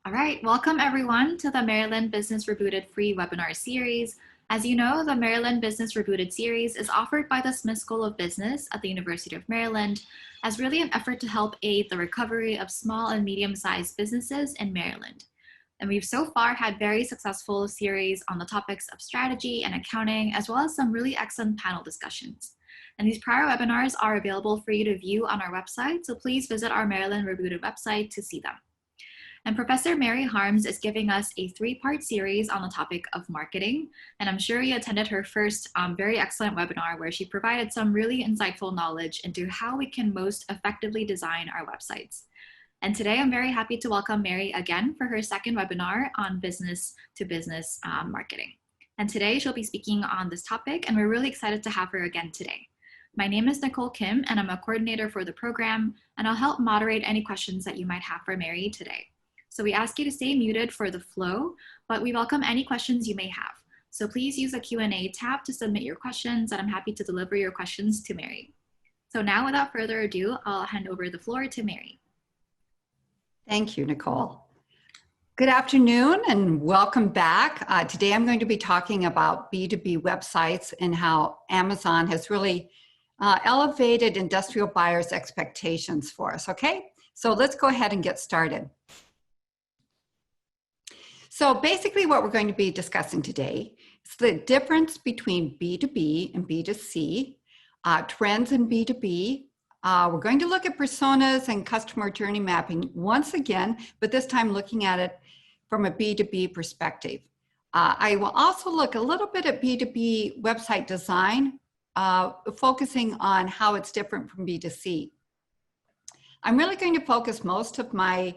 All right, welcome everyone to the Maryland Business Rebooted free webinar series. As you know, the Maryland Business Rebooted series is offered by the Smith School of Business at the University of Maryland as really an effort to help aid the recovery of small and medium-sized businesses in Maryland. And we've so far had very successful series on the topics of strategy and accounting, as well as some really excellent panel discussions. And these prior webinars are available for you to view on our website, so please visit our Maryland Rebooted website to see them. And Professor Mary Harms is giving us a three-part series on the topic of marketing. And I'm sure you attended her first very excellent webinar where she provided some really insightful knowledge into how we can most effectively design our websites. And today I'm very happy to welcome Mary again for her second webinar on business-to-business marketing. And today she'll be speaking on this topic, and we're really excited to have her again today. My name is Nicole Kim, and I'm a coordinator for the program, and I'll help moderate any questions that you might have for Mary today. So we ask you to stay muted for the flow, but we welcome any questions you may have. So please use the Q&A tab to submit your questions, and I'm happy to deliver your questions to Mary. So now, without further ado, I'll hand over the floor to Mary. Thank you, Nicole. Good afternoon and welcome back. Today I'm going to be talking about B2B websites and how Amazon has really elevated industrial buyers' expectations for us, okay? So let's go ahead and get started. So basically what we're going to be discussing today is the difference between B2B and B2C, trends in B2B. We're going to look at personas and customer journey mapping once again, but this time looking at it from a B2B perspective. I will also look a little bit at B2B website design, focusing on how it's different from B2C. I'm really going to focus most of my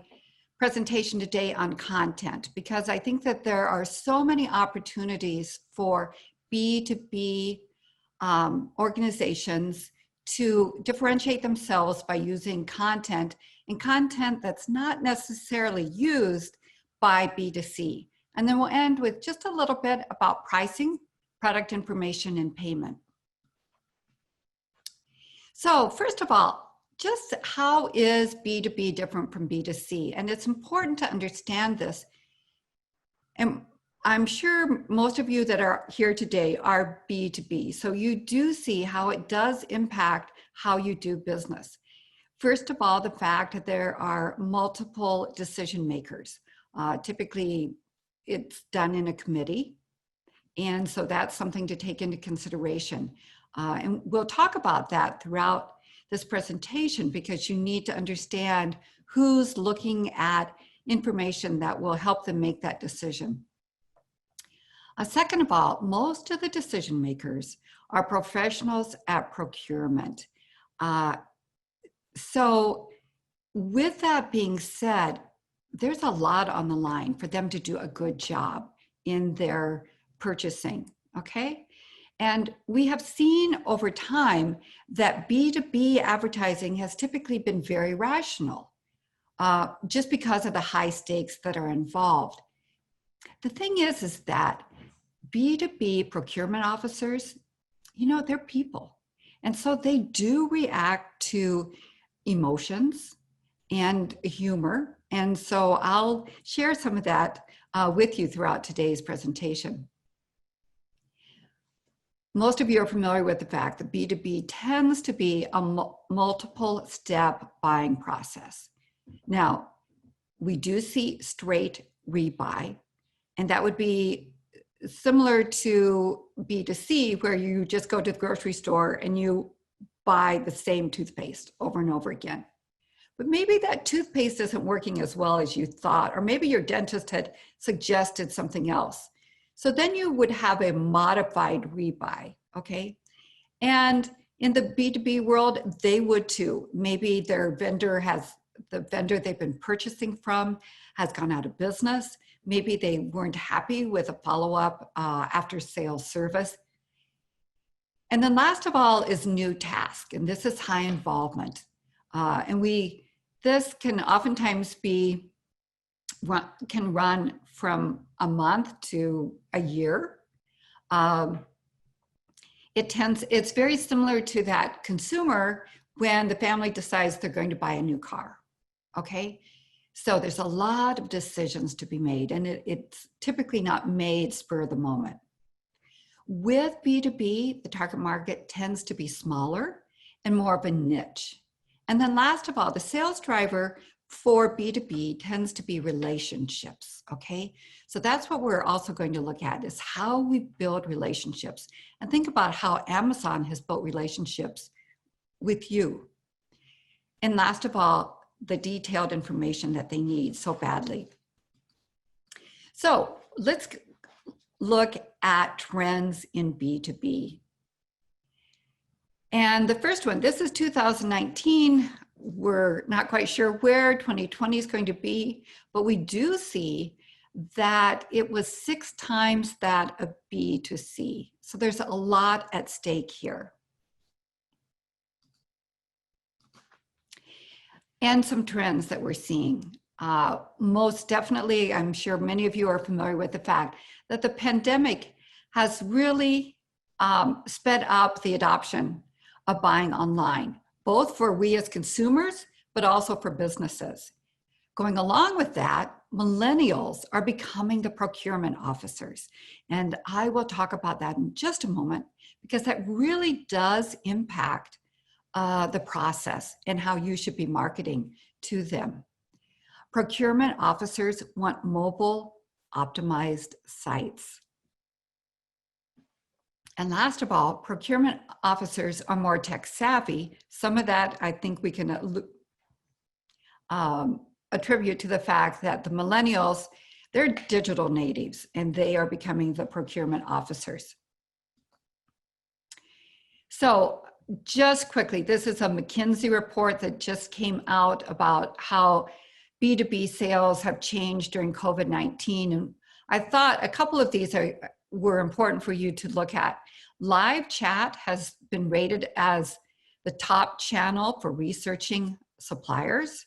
presentation today on content because I think that there are so many opportunities for B2B organizations to differentiate themselves by using content and content that's not necessarily used by B2C. And then we'll end with just a little bit about pricing, product information, and payment. So first of all, just how is B2B different from B2C? And it's important to understand this. And I'm sure most of you that are here today are B2B. So you do see how it does impact how you do business. First of all, the fact that there are multiple decision makers. Typically, it's done in a committee. And so that's something to take into consideration. And we'll talk about that throughout this presentation because you need to understand who's looking at information that will help them make that decision. Second of all, most of the decision makers are professionals at procurement. So with that being said, there's a lot on the line for them to do a good job in their purchasing, okay? And we have seen over time that B2B advertising has typically been very rational just because of the high stakes that are involved. The thing is that B2B procurement officers, you know, they're people. And so they do react to emotions and humor. And so I'll share some of that with you throughout today's presentation. Most of you are familiar with the fact that B2B tends to be a multiple step buying process. Now, we do see straight rebuy, and that would be similar to B2C where you just go to the grocery store and you buy the same toothpaste over and over again. But maybe that toothpaste isn't working as well as you thought, or maybe your dentist had suggested something else. So then you would have a modified rebuy, okay? And in the B2B world, they would too. Maybe their vendor the vendor they've been purchasing from has gone out of business. Maybe they weren't happy with a follow-up after sales service. And then last of all is new task, and this is high involvement. This can oftentimes can run from a month to a year. It's very similar to that consumer when the family decides they're going to buy a new car, okay? So there's a lot of decisions to be made, and it's typically not made spur of the moment. With B2B, the target market tends to be smaller and more of a niche. And then last of all, the sales driver for B2B tends to be relationships, okay? So that's what we're also going to look at, is how we build relationships. And think about how Amazon has built relationships with you. And last of all, the detailed information that they need so badly. So let's look at trends in B2B. And the first one, this is 2019. We're not quite sure where 2020 is going to be, but we do see that it was 6 times that of B2C. So there's a lot at stake here. And some trends that we're seeing. Most definitely, I'm sure many of you are familiar with the fact that the pandemic has really sped up the adoption of buying online, both for we as consumers, but also for businesses. Going along with that, millennials are becoming the procurement officers. And I will talk about that in just a moment, because that really does impact the process and how you should be marketing to them. Procurement officers want mobile optimized sites. And last of all, procurement officers are more tech savvy. Some of that I think we can attribute to the fact that the millennials, they're digital natives and they are becoming the procurement officers. So just quickly, this is a McKinsey report that just came out about how B2B sales have changed during COVID-19. And I thought a couple of these were important for you to look at. Live chat has been rated as the top channel for researching suppliers.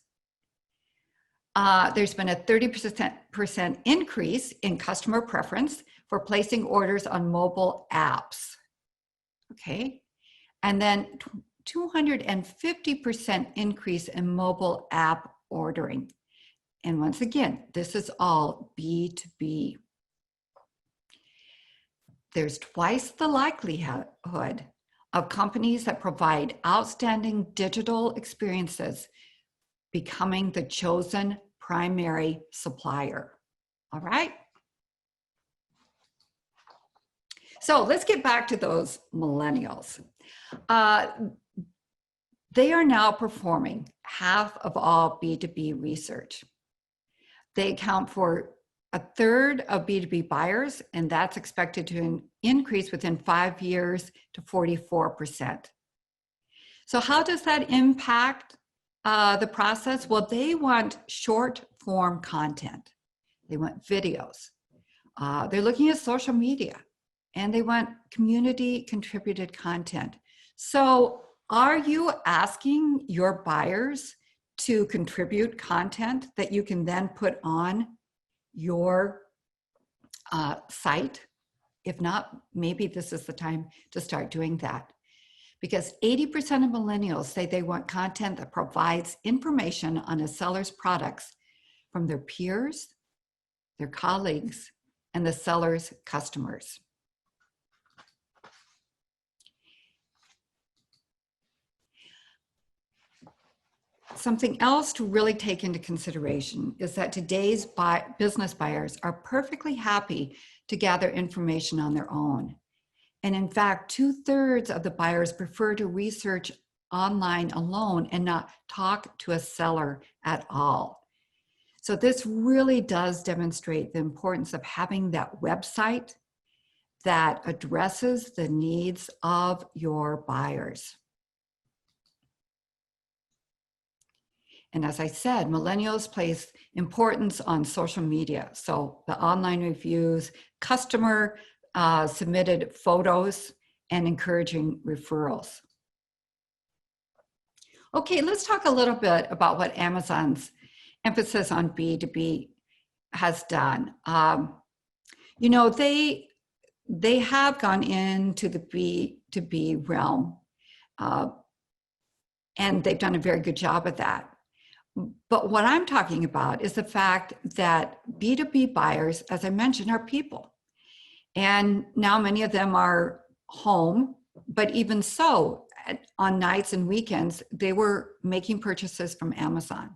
There's been a 30% increase in customer preference for placing orders on mobile apps. Okay. And then 250% increase in mobile app ordering. And once again, this is all B2B. There's twice the likelihood of companies that provide outstanding digital experiences becoming the chosen primary supplier. All right. So let's get back to those millennials. They are now performing half of all B2B research. They account for 1/3 of B2B buyers, and that's expected to increase within 5 years to 44%. So how does that impact the process? Well, they want short form content. They want videos. They're looking at social media, and they want community contributed content. So are you asking your buyers to contribute content that you can then put on your site? If not, maybe this is the time to start doing that. Because 80% of millennials say they want content that provides information on a seller's products from their peers, their colleagues, and the seller's customers. Something else to really take into consideration is that today's business buyers are perfectly happy to gather information on their own. And in fact, 2/3 of the buyers prefer to research online alone and not talk to a seller at all. So this really does demonstrate the importance of having that website that addresses the needs of your buyers. And as I said, millennials place importance on social media. So the online reviews, customer submitted photos, and encouraging referrals. Okay, let's talk a little bit about what Amazon's emphasis on B2B has done. You know, they have gone into the B2B realm, and they've done a very good job of that. But what I'm talking about is the fact that B2B buyers, as I mentioned, are people. And now many of them are home, but even so, on nights and weekends, they were making purchases from Amazon.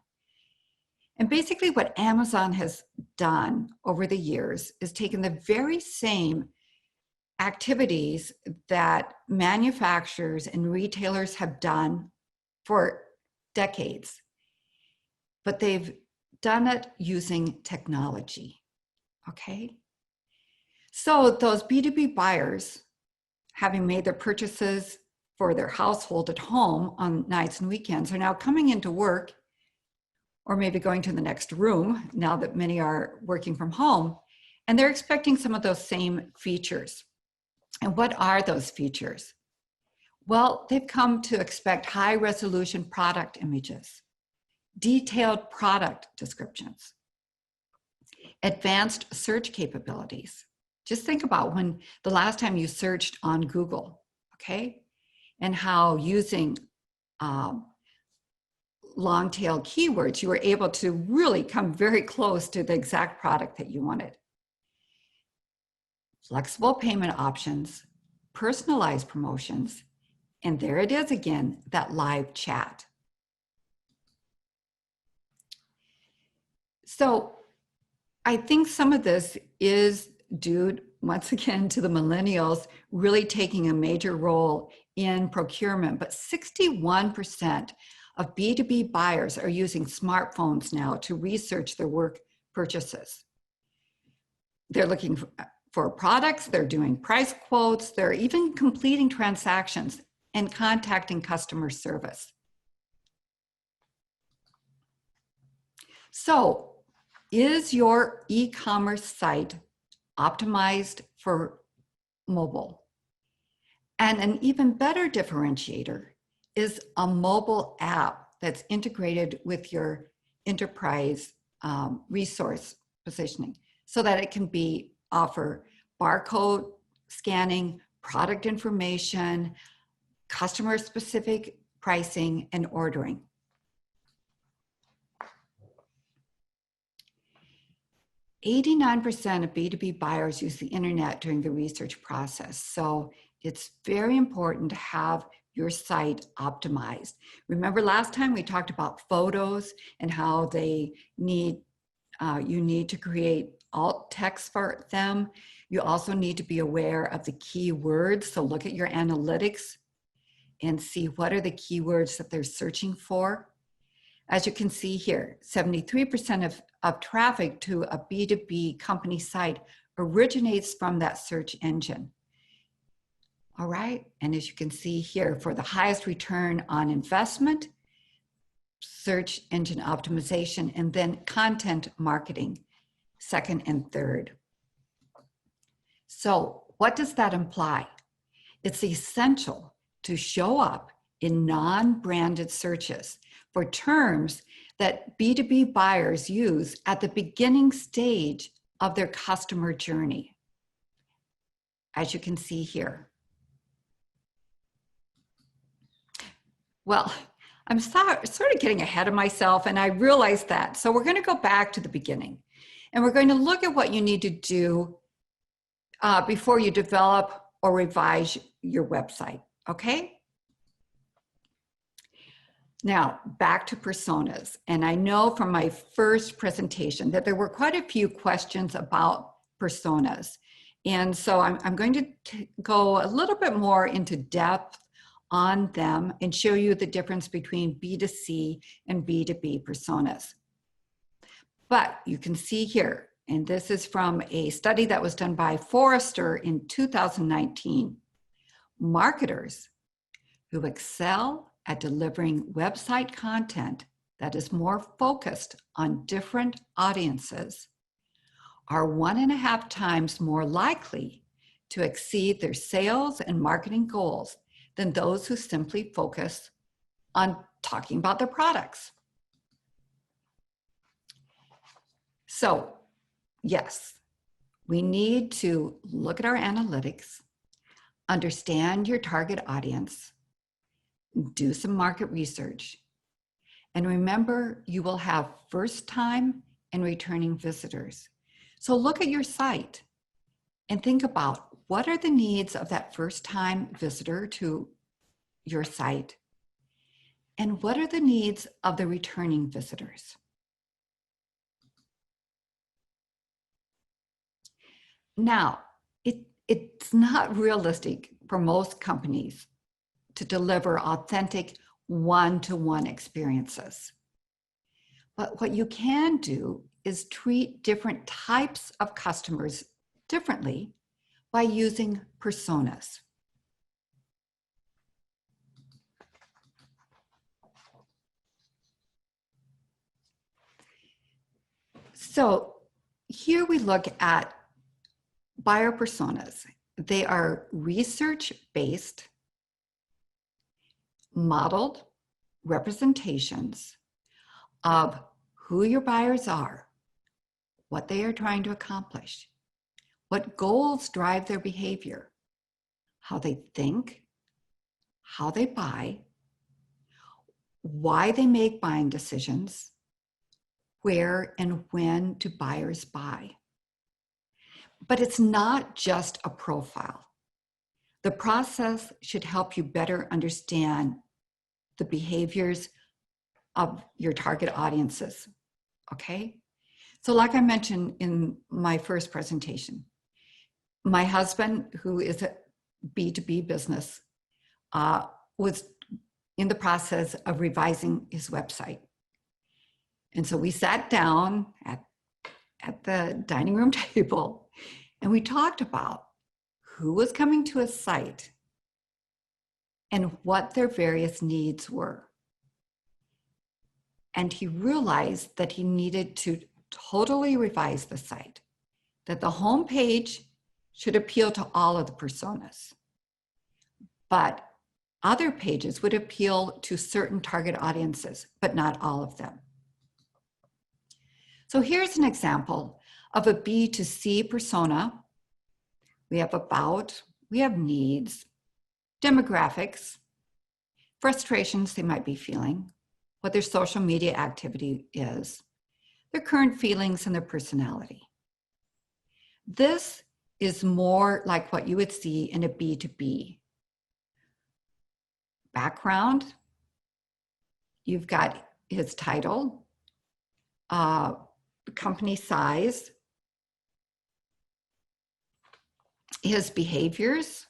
And basically what Amazon has done over the years is taken the very same activities that manufacturers and retailers have done for decades, but they've done it using technology, okay? So those B2B buyers, having made their purchases for their household at home on nights and weekends, are now coming into work, or maybe going to the next room now that many are working from home, and they're expecting some of those same features. And what are those features? Well, they've come to expect high resolution product images, detailed product descriptions, advanced search capabilities. Just think about when the last time you searched on Google, okay? And how using long tail keywords, you were able to really come very close to the exact product that you wanted. Flexible payment options, personalized promotions, and there it is again, that live chat. So I think some of this is due, once again, to the millennials really taking a major role in procurement, but 61% of B2B buyers are using smartphones now to research their work purchases. They're looking for products, they're doing price quotes, they're even completing transactions and contacting customer service. So, is your e-commerce site optimized for mobile? And an even better differentiator is a mobile app that's integrated with your enterprise resource positioning so that it can offer barcode scanning, product information, customer specific pricing, and ordering. %89 of B2B buyers use the internet during the research process. So it's very important to have your site optimized. Remember last time we talked about photos and how they need, you need to create alt text for them. You also need to be aware of the keywords. So look at your analytics and see what are the keywords that they're searching for. As you can see here, 73% of traffic to a B2B company site originates from that search engine. All right, and as you can see here, for the highest return on investment, search engine optimization, and then content marketing, second and third. So what does that imply? It's essential to show up in non-branded searches for terms that B2B buyers use at the beginning stage of their customer journey, as you can see here. Well, I'm sort of getting ahead of myself, and I realize that. So we're going to go back to the beginning, and we're going to look at what you need to do before you develop or revise your website, okay? Now, back to personas. And I know from my first presentation that there were quite a few questions about personas. And so I'm going to go a little bit more into depth on them and show you the difference between B2C and B2B personas. But you can see here, and this is from a study that was done by Forrester in 2019, marketers who excel at delivering website content that is more focused on different audiences are 1.5 times more likely to exceed their sales and marketing goals than those who simply focus on talking about their products. So, yes, we need to look at our analytics, understand your target audience, do some market research, And remember, you will have first-time and returning visitors. So look at your site and think about what are the needs of that first-time visitor to your site, and what are the needs of the returning visitors. Now, it's not realistic for most companies to deliver authentic one-to-one experiences. But what you can do is treat different types of customers differently by using personas. So here we look at buyer personas. They are research-based, modeled representations of who your buyers are, what they are trying to accomplish, what goals drive their behavior, how they think, how they buy, why they make buying decisions, where and when do buyers buy. But it's not just a profile. The process should help you better understand the behaviors of your target audiences, okay? So like I mentioned in my first presentation, my husband, who is a B2B business, was in the process of revising his website. And so we sat down at the dining room table and we talked about who was coming to a site and what their various needs were. And he realized that he needed to totally revise the site, that the homepage should appeal to all of the personas, but other pages would appeal to certain target audiences, but not all of them. So here's an example of a B2C persona. We have about, we have needs, demographics, frustrations they might be feeling, what their social media activity is, their current feelings and their personality. This is more like what you would see in a B2B. Background, you've got his title, company size, his behaviors,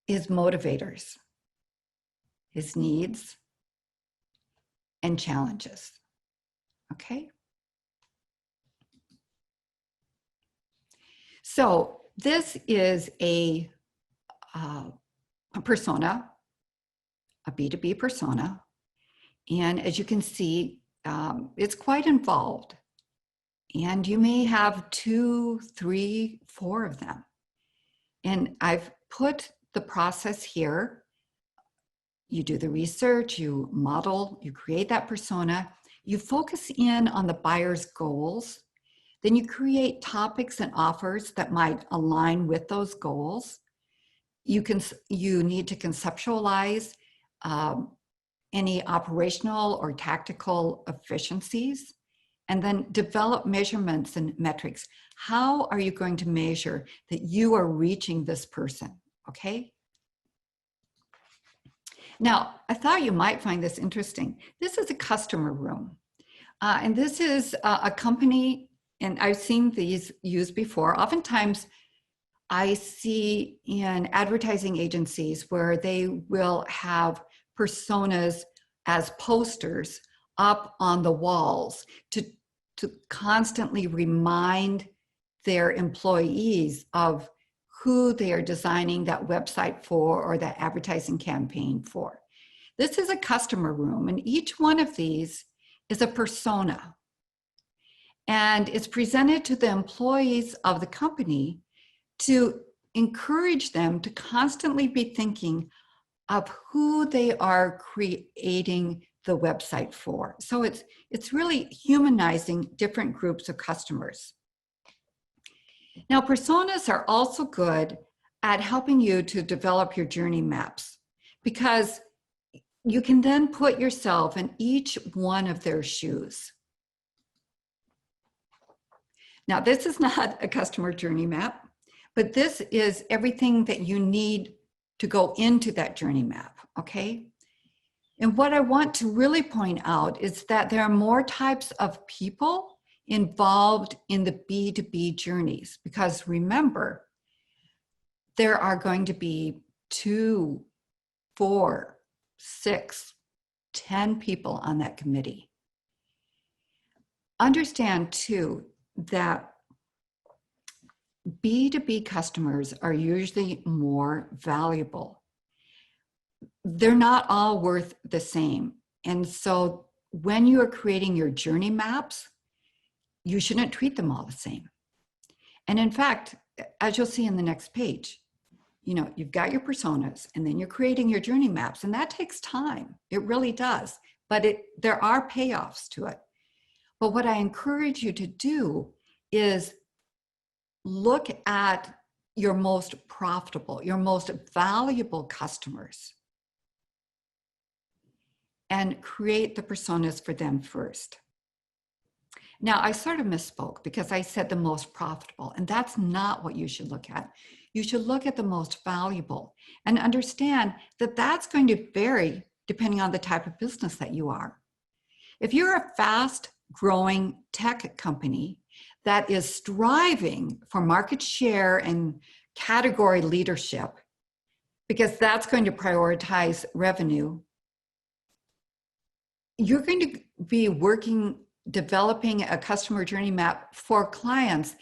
his motivators, his needs, and challenges, okay? So this is a persona, a B2B persona, and as you can see, it's quite involved. And you may have 2, 3, 4 of them. And I've put the process here. You do the research, you model, you create that persona, you focus in on the buyer's goals, then you create topics and offers that might align with those goals. You need to conceptualize any operational or tactical efficiencies, and then develop measurements and metrics. How are you going to measure that you are reaching this person, okay? Now, I thought you might find this interesting. This is a customer room. And this is a company, and I've seen these used before. Oftentimes, I see in advertising agencies where they will have personas as posters up on the walls to constantly remind their employees of who they are designing that website for or that advertising campaign for. This is a customer room, and each one of these is a persona. And it's presented to the employees of the company to encourage them to constantly be thinking of who they are creating the website for. So it's really humanizing different groups of customers. Now, personas are also good at helping you to develop your journey maps, because you can then put yourself in each one of their shoes. Now, this is not a customer journey map, but this is everything that you need to go into that journey map, okay? And what I want to really point out is that there are more types of people involved in the B2B journeys, because remember, there are going to be 2, 4, 6, 10 people on that committee. Understand too that B2B customers are usually more valuable. They're not all worth the same. And so when you are creating your journey maps, you shouldn't treat them all the same. And in fact, as you'll see in the next page, you know, you've got your personas and then you're creating your journey maps, and that takes time. It really does, but there are payoffs to it. But what I encourage you to do is look at your most profitable, your most valuable customers and create the personas for them first. Now, I sort of misspoke because I said the most profitable, and that's not what you should look at. You should look at the most valuable and understand that that's going to vary depending on the type of business that you are. If you're a fast growing tech company that is striving for market share and category leadership, because that's going to prioritize revenue, you're going to be developing a customer journey map for clients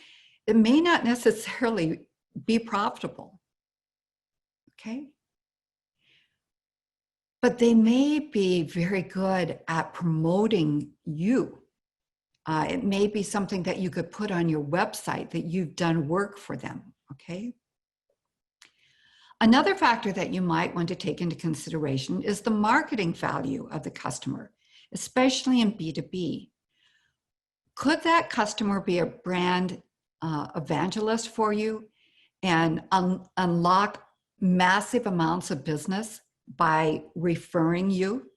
that may not necessarily be profitable, okay? But they may be very good at promoting you. It may be something that you could put on your website that you've done work for them, okay? Another factor that you might want to take into consideration is the marketing value of the customer, especially in B2B. Could that customer be a brand evangelist for you and unlock massive amounts of business by referring you?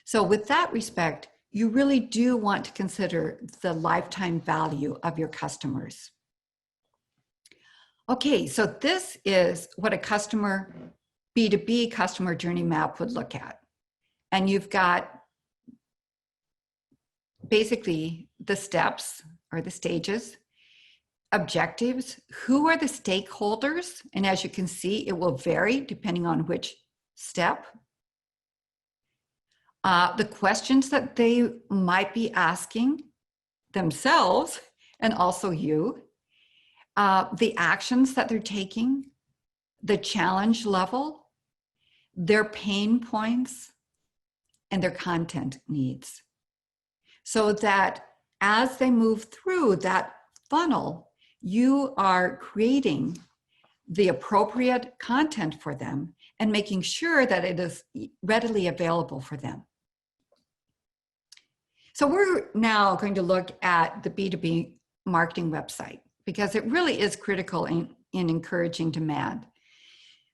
So with that respect, you really do want to consider the lifetime value of your customers. Okay, so this is what a B2B customer journey map would look at. And you've got basically the steps or the stages, objectives, who are the stakeholders, and as you can see, it will vary depending on which step. The questions that they might be asking themselves and also you, the actions that they're taking, the challenge level, their pain points, and their content needs. So that as they move through that funnel, you are creating the appropriate content for them and making sure that it is readily available for them. So we're now going to look at the B2B marketing website because it really is critical in encouraging demand.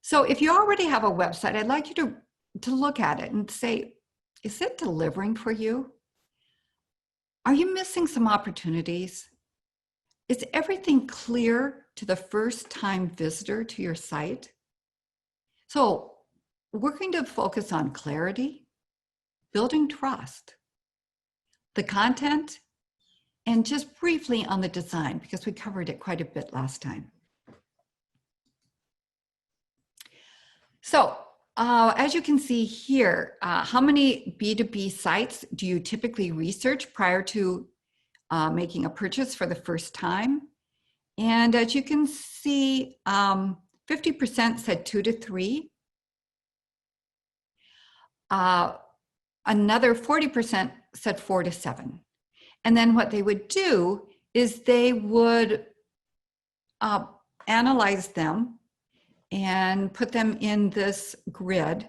So if you already have a website, I'd like you to look at it and say, is it delivering for you? Are you missing some opportunities? Is everything clear to the first-time visitor to your site? So we're going to focus on clarity, building trust, the content, and just briefly on the design, because we covered it quite a bit last time. So as you can see here, how many B2B sites do you typically research prior to making a purchase for the first time? And as you can see, 50% said 2 to 3. Another 40% said 4 to 7. And then what they would do is they would analyze them and put them in this grid.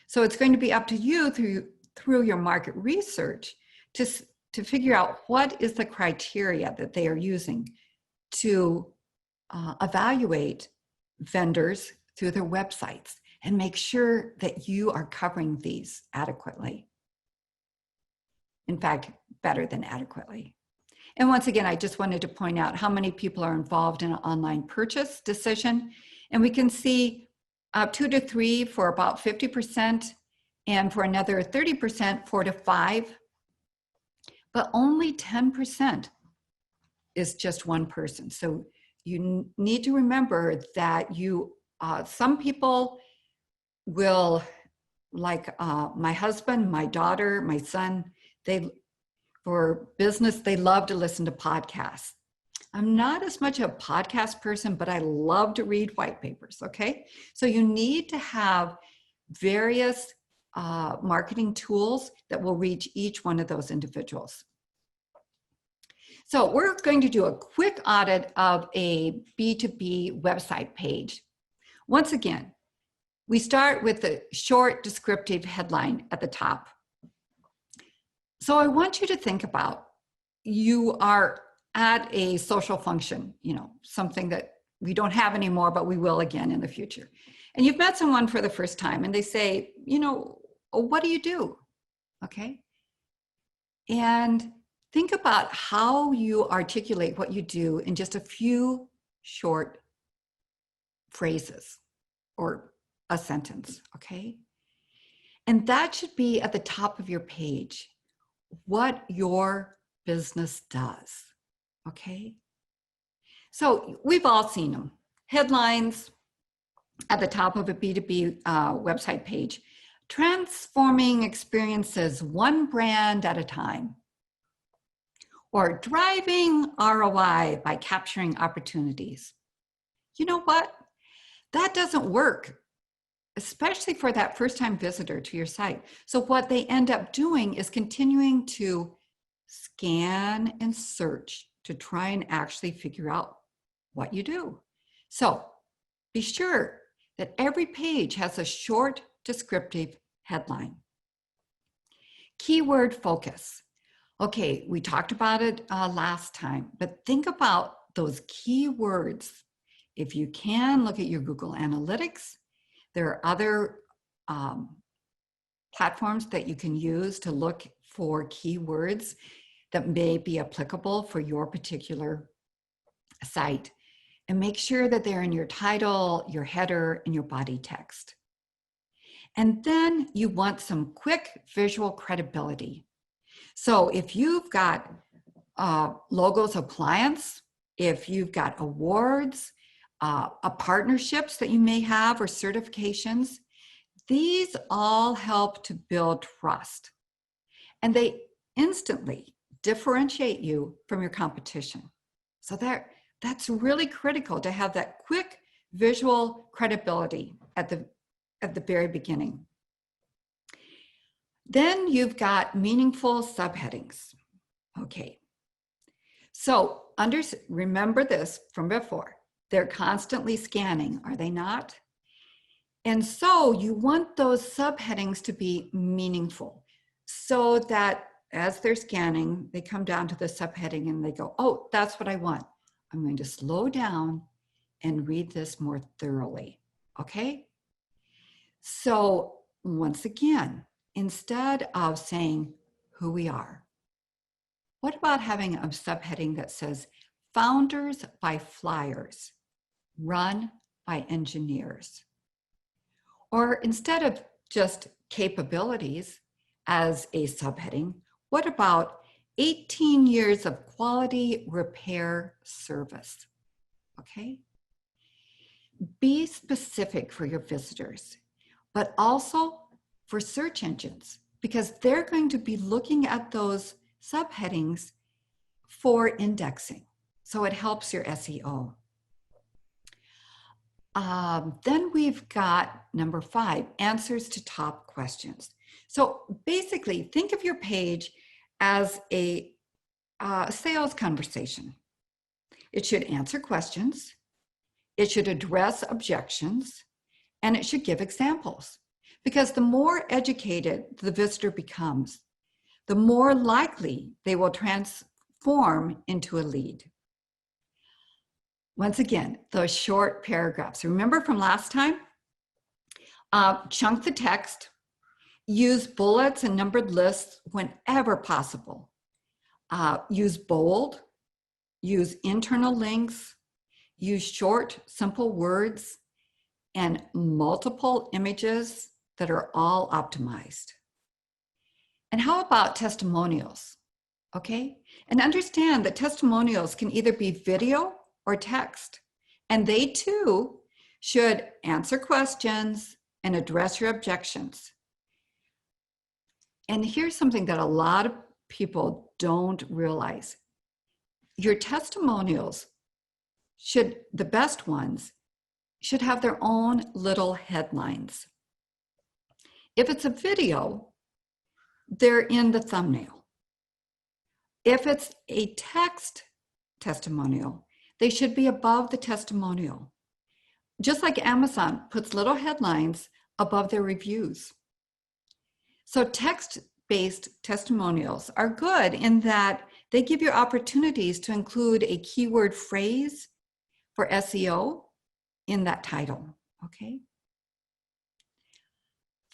So it's going to be up to you through your market research to figure out what is the criteria that they are using to evaluate vendors through their websites. and make sure that you are covering these adequately. In fact, better than adequately. And once again, I just wanted to point out how many people are involved in an online purchase decision. And we can see 2 to 3 for about 50%, and for another 30%, 4 to 5. But only 10% is just one person. So you need to remember that some people will, like my husband, my daughter, my son, for business, they love to listen to podcasts. I'm not as much a podcast person, but I love to read white papers, okay? So you need to have various marketing tools that will reach each one of those individuals. So we're going to do a quick audit of a B2B website page. Once again, we start with the short descriptive headline at the top. So I want you to think about, you are at a social function, something that we don't have anymore, but we will again in the future. And you've met someone for the first time and they say, what do you do? Okay. And think about how you articulate what you do in just a few short phrases or a sentence, okay? And that should be at the top of your page, what your business does, okay? So we've all seen them. Headlines at the top of a B2B website page: transforming experiences one brand at a time, or driving ROI by capturing opportunities. You know what? That doesn't work, especially for that first-time visitor to your site. So what they end up doing is continuing to scan and search to try and actually figure out what you do. So be sure that every page has a short descriptive headline. Keyword focus. Okay, we talked about it last time, but think about those keywords. If you can, look at your Google Analytics. There are other platforms that you can use to look for keywords that may be applicable for your particular site. And make sure that they're in your title, your header, and your body text. And then you want some quick visual credibility. So if you've got logos of clients, if you've got awards, partnerships that you may have, or certifications, these all help to build trust. And they instantly differentiate you from your competition. So that's really critical, to have that quick visual credibility at the very beginning. Then you've got meaningful subheadings. Okay. So remember this from before. They're constantly scanning, are they not? And so you want those subheadings to be meaningful, so that as they're scanning, they come down to the subheading and they go, oh, that's what I want. I'm going to slow down and read this more thoroughly, okay? So once again, instead of saying who we are, what about having a subheading that says Founders by Flyers, run by engineers? Or instead of just capabilities as a subheading, what about 18 years of quality repair service? Okay? Be specific for your visitors, but also for search engines, because they're going to be looking at those subheadings for indexing. So it helps your SEO. Then we've got number 5, answers to top questions. So basically, think of your page as a sales conversation. It should answer questions, it should address objections, and it should give examples. Because the more educated the visitor becomes, the more likely they will transform into a lead. Once again, those short paragraphs. Remember from last time? Chunk the text. Use bullets and numbered lists whenever possible. Use bold. Use internal links. Use short, simple words and multiple images that are all optimized. And how about testimonials? Okay, and understand that testimonials can either be video or text, and they too should answer questions and address your objections. And here's something that a lot of people don't realize. Your testimonials the best ones, should have their own little headlines. If it's a video, they're in the thumbnail. If it's a text testimonial, they should be above the testimonial. Just like Amazon puts little headlines above their reviews. So text-based testimonials are good in that they give you opportunities to include a keyword phrase for SEO in that title, okay?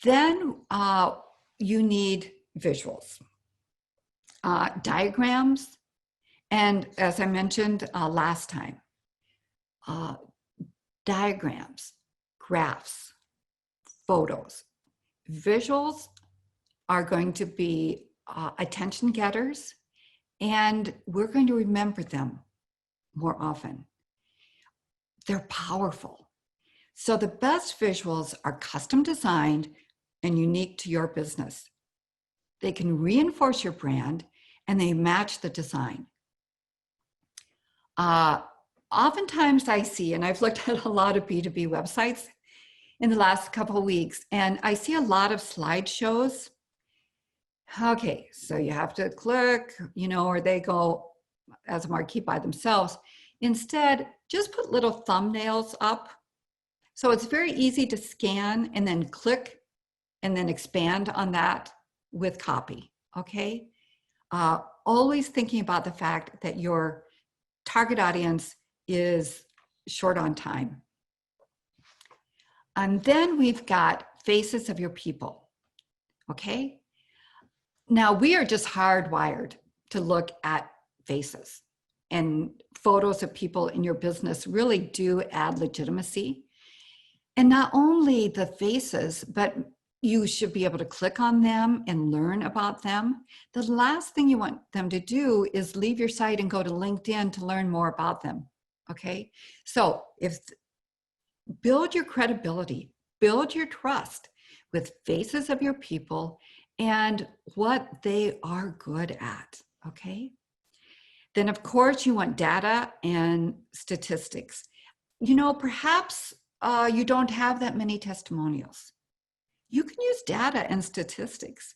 Then you need visuals, diagrams, and as I mentioned last time, diagrams, graphs, photos. Visuals are going to be attention getters, and we're going to remember them more often. They're powerful. So the best visuals are custom designed and unique to your business. They can reinforce your brand and they match the design. Oftentimes I see, and I've looked at a lot of B2B websites in the last couple of weeks, and I see a lot of slideshows. Okay, so you have to click, or they go as a marquee by themselves. Instead, just put little thumbnails up. So it's very easy to scan and then click and then expand on that with copy, okay? Always thinking about the fact that your target audience is short on time. And then we've got faces of your people, okay? Now we are just hardwired to look at faces, and photos of people in your business really do add legitimacy. And not only the faces, but you should be able to click on them and learn about them. The last thing you want them to do is leave your site and go to LinkedIn to learn more about them, okay? So build your credibility, build your trust with faces of your people and what they are good at, okay? Then of course you want data and statistics. Perhaps you don't have that many testimonials. You can use data and statistics.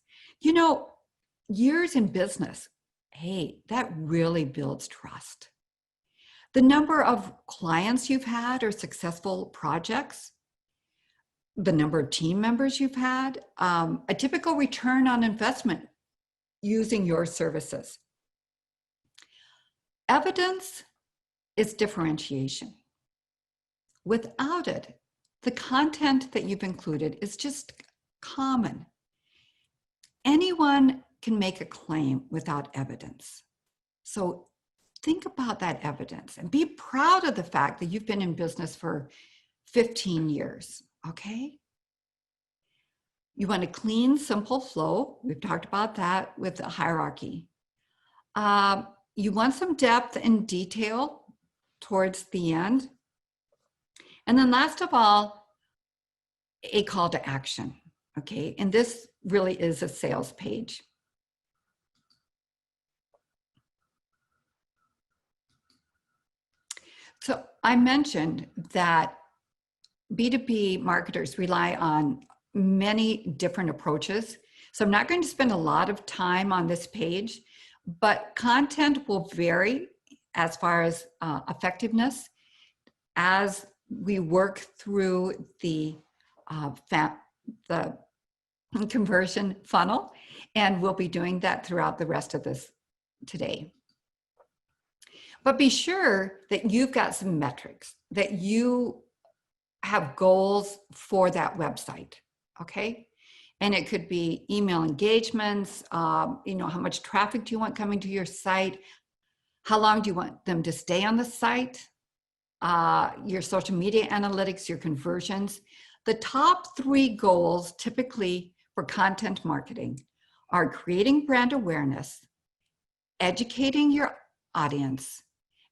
Years in business, hey, that really builds trust. The number of clients you've had or successful projects, the number of team members you've had, a typical return on investment using your services. Evidence is differentiation. Without it, the content that you've included is just common. Anyone can make a claim without evidence. So think about that evidence and be proud of the fact that you've been in business for 15 years, okay? You want a clean, simple flow. We've talked about that with the hierarchy. You want some depth and detail towards the end. And then last of all, a call to action, okay? And this really is a sales page. So I mentioned that B2B marketers rely on many different approaches. So I'm not going to spend a lot of time on this page, but content will vary as far as effectiveness as we work through the conversion funnel, and we'll be doing that throughout the rest of this today. But be sure that you've got some metrics that you have goals for that website, okay? And it could be email engagements, you know, how much traffic do you want coming to your site? How long do you want them to stay on the site? Your social media analytics, your conversions. The top 3 goals typically for content marketing are creating brand awareness, educating your audience,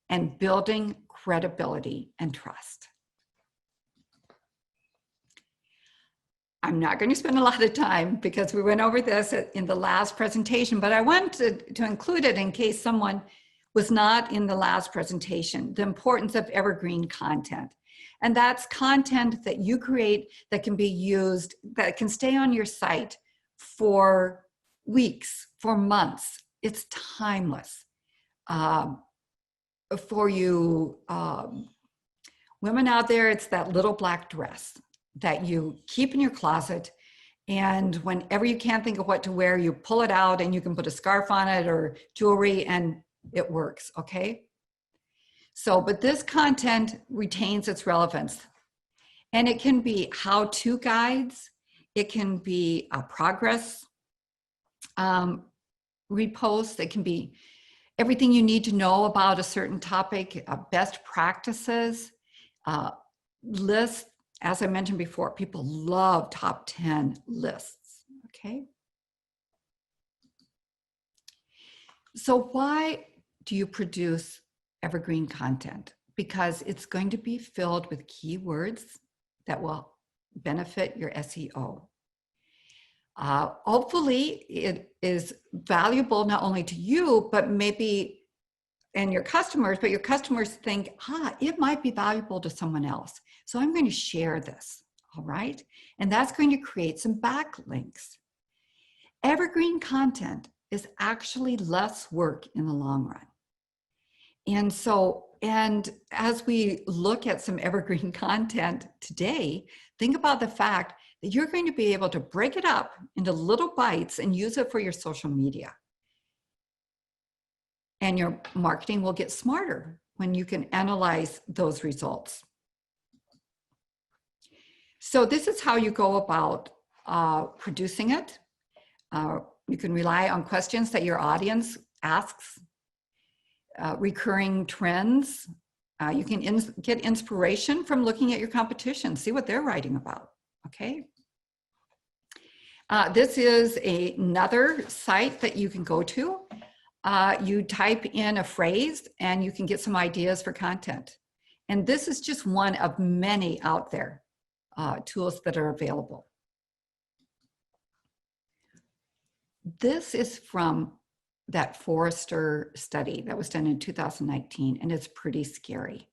and building credibility and trust. I'm not going to spend a lot of time because we went over this in the last presentation, but I wanted to include it in case someone was not in the last presentation, the importance of evergreen content. And that's content that you create that can be used, that can stay on your site for weeks, for months. It's timeless. For you women out there, it's that little black dress that you keep in your closet, and whenever you can't think of what to wear, you pull it out and you can put a scarf on it or jewelry and it works, okay? So, but this content retains its relevance, and it can be how-to guides, it can be a progress reposts, it can be everything you need to know about a certain topic, best practices, lists. As I mentioned before, people love top 10 lists, okay? So why do you produce evergreen content? Because it's going to be filled with keywords that will benefit your SEO. Hopefully it is valuable not only to you, but maybe and your customers, but your customers think, it might be valuable to someone else. So I'm going to share this, all right? And that's going to create some backlinks. Evergreen content is actually less work in the long run. And so, and as we look at some evergreen content today, think about the fact that you're going to be able to break it up into little bites and use it for your social media. And your marketing will get smarter when you can analyze those results. So this is how you go about producing it. You can rely on questions that your audience asks, recurring trends. You can get inspiration from looking at your competition, see what they're writing about, okay? This is another site that you can go to. You type in a phrase and you can get some ideas for content. And this is just one of many out there, tools that are available. This is from that Forrester study that was done in 2019, and it's pretty scary.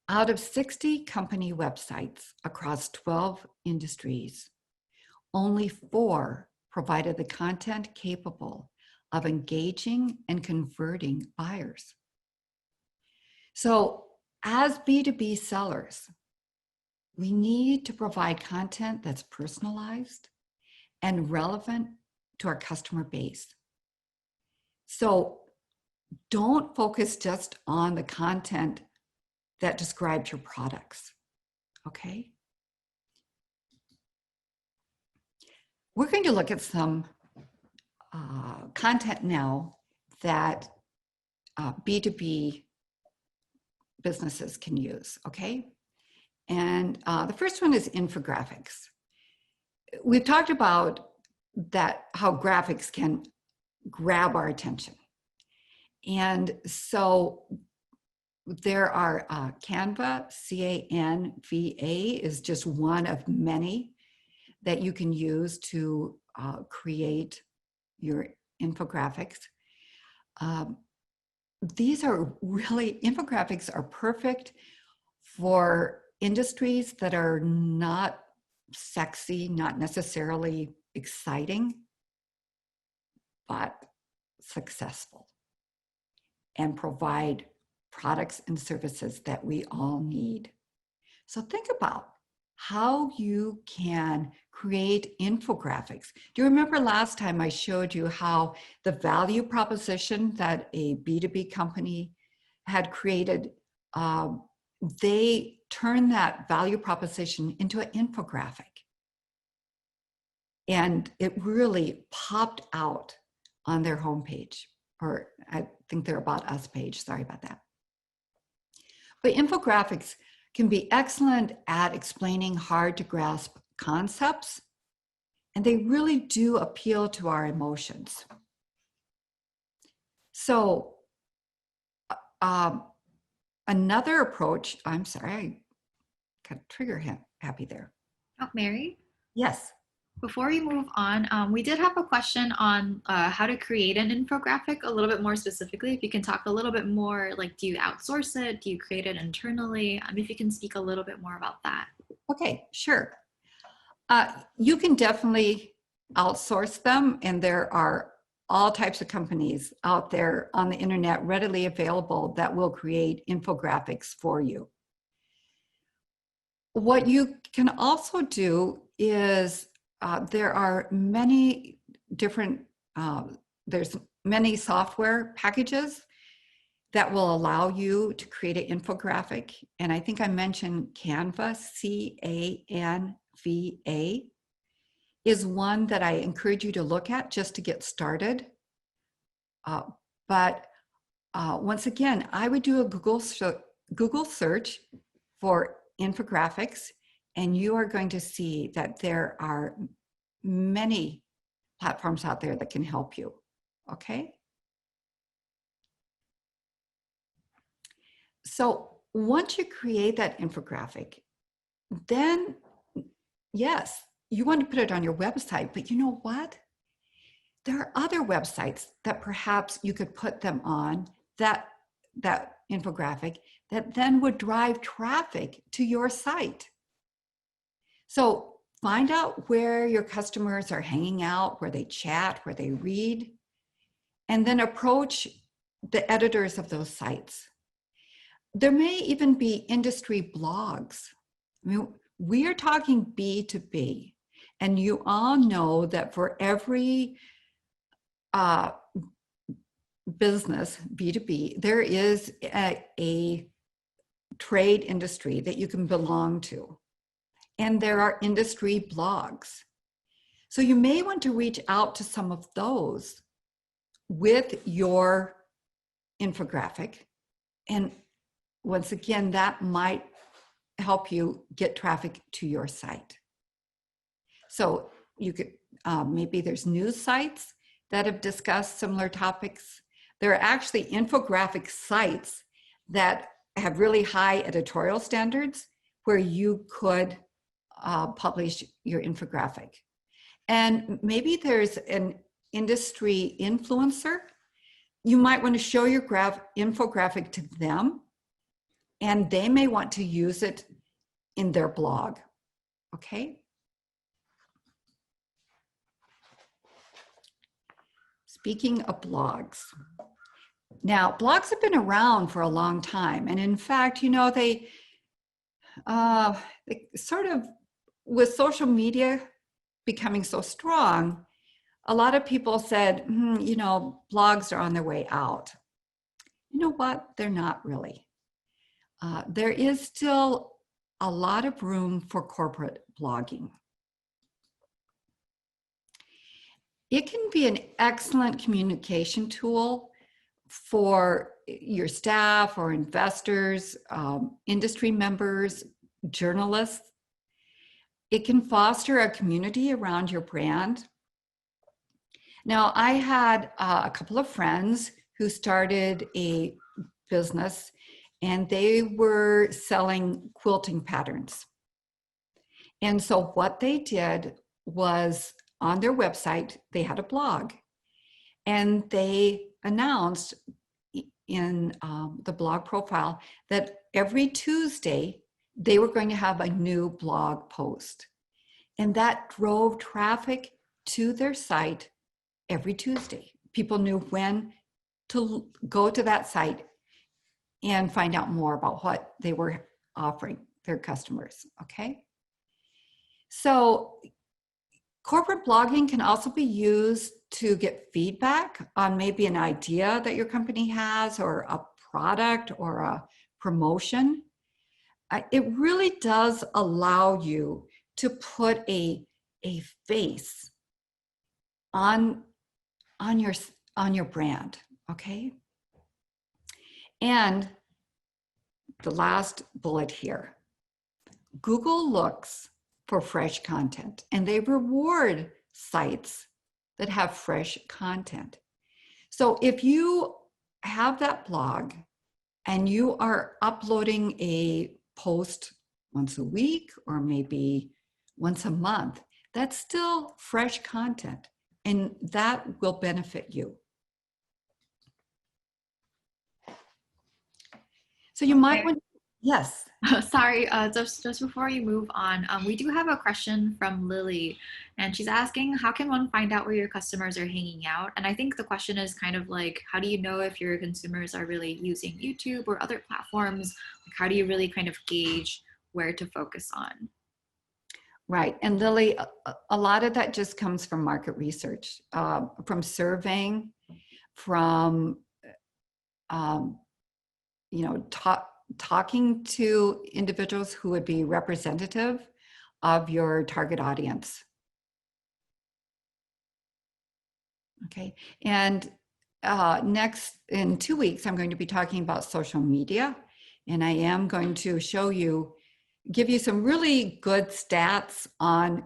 Out of 60 company websites across 12 industries, only 4 provided the content capable of engaging and converting buyers. So as B2B sellers, we need to provide content that's personalized and relevant to our customer base. So don't focus just on the content that describes your products, okay? We're going to look at some content now that B2B businesses can use, okay? And the first one is infographics. We've talked about that, how graphics can grab our attention. And so there are Canva, C-A-N-V-A is just one of many that you can use to create your infographics. These are really, infographics are perfect for industries that are not sexy, not necessarily exciting, but successful, and provide products and services that we all need. So think about how you can create infographics. Do you remember last time I showed you how the value proposition that a B2B company had created, they turn that value proposition into an infographic. And it really popped out on their homepage, or I think their About Us page. Sorry about that. But infographics can be excellent at explaining hard to grasp concepts, and they really do appeal to our emotions. So another approach, I'm sorry, I got trigger happy there. Oh, Mary? Yes. Before we move on, we did have a question on how to create an infographic a little bit more specifically. If you can talk a little bit more, like, do you outsource it? Do you create it internally? If you can speak a little bit more about that. Okay, sure. You can definitely outsource them, and there are all types of companies out there on the internet readily available that will create infographics for you. What you can also do is there are many different, there's many software packages that will allow you to create an infographic. And I think I mentioned Canva, C-A-N-V-A, is one that I encourage you to look at just to get started. But once again, I would do a Google search for infographics, and you are going to see that there are many platforms out there that can help you, okay? So once you create that infographic, then yes, you want to put it on your website, but you know what? There are other websites that perhaps you could put them on, that infographic, that then would drive traffic to your site. So find out where your customers are hanging out, where they chat, where they read, and then approach the editors of those sites. There may even be industry blogs. I mean, we are talking B2B, and you all know that for every business, B2B, there is a trade industry that you can belong to. And there are industry blogs. So you may want to reach out to some of those with your infographic. And once again, that might help you get traffic to your site. So you could, maybe there's news sites that have discussed similar topics. There are actually infographic sites that have really high editorial standards where you could publish your infographic. And maybe there's an industry influencer. You might want to show your infographic to them, and they may want to use it in their blog, okay? Speaking of blogs, now blogs have been around for a long time, and in fact, you know, they sort of, with social media becoming so strong, a lot of people said, you know, blogs are on their way out. You know what? They're not really. There is still a lot of room for corporate blogging. It can be an excellent communication tool for your staff or investors, industry members, journalists. It can foster a community around your brand. Now, I had a couple of friends who started a business, and they were selling quilting patterns. And so what they did was, on their website, they had a blog, and they announced in the blog profile that every Tuesday they were going to have a new blog post. And that drove traffic to their site every Tuesday. People knew when to go to that site and find out more about what they were offering their customers, okay? So corporate blogging can also be used to get feedback on maybe an idea that your company has, or a product, or a promotion. it really does allow you to put a face on your brand, okay? And the last bullet here, Google looks for fresh content and they reward sites that have fresh content. So if you have that blog and you are uploading a post once a week or maybe once a month, that's still fresh content and that will benefit you. So you might want, yes. Sorry, just before you move on, we do have a question from Lily, and she's asking, how can one find out where your customers are hanging out? And I think the question is kind of like, how do you know if your consumers are really using YouTube or other platforms? Like, how do you really kind of gauge where to focus on? Right, and Lily, a lot of that just comes from market research, from surveying, from talking to individuals who would be representative of your target audience. Okay, and next, in 2 weeks, I'm going to be talking about social media, and I am going to give you some really good stats on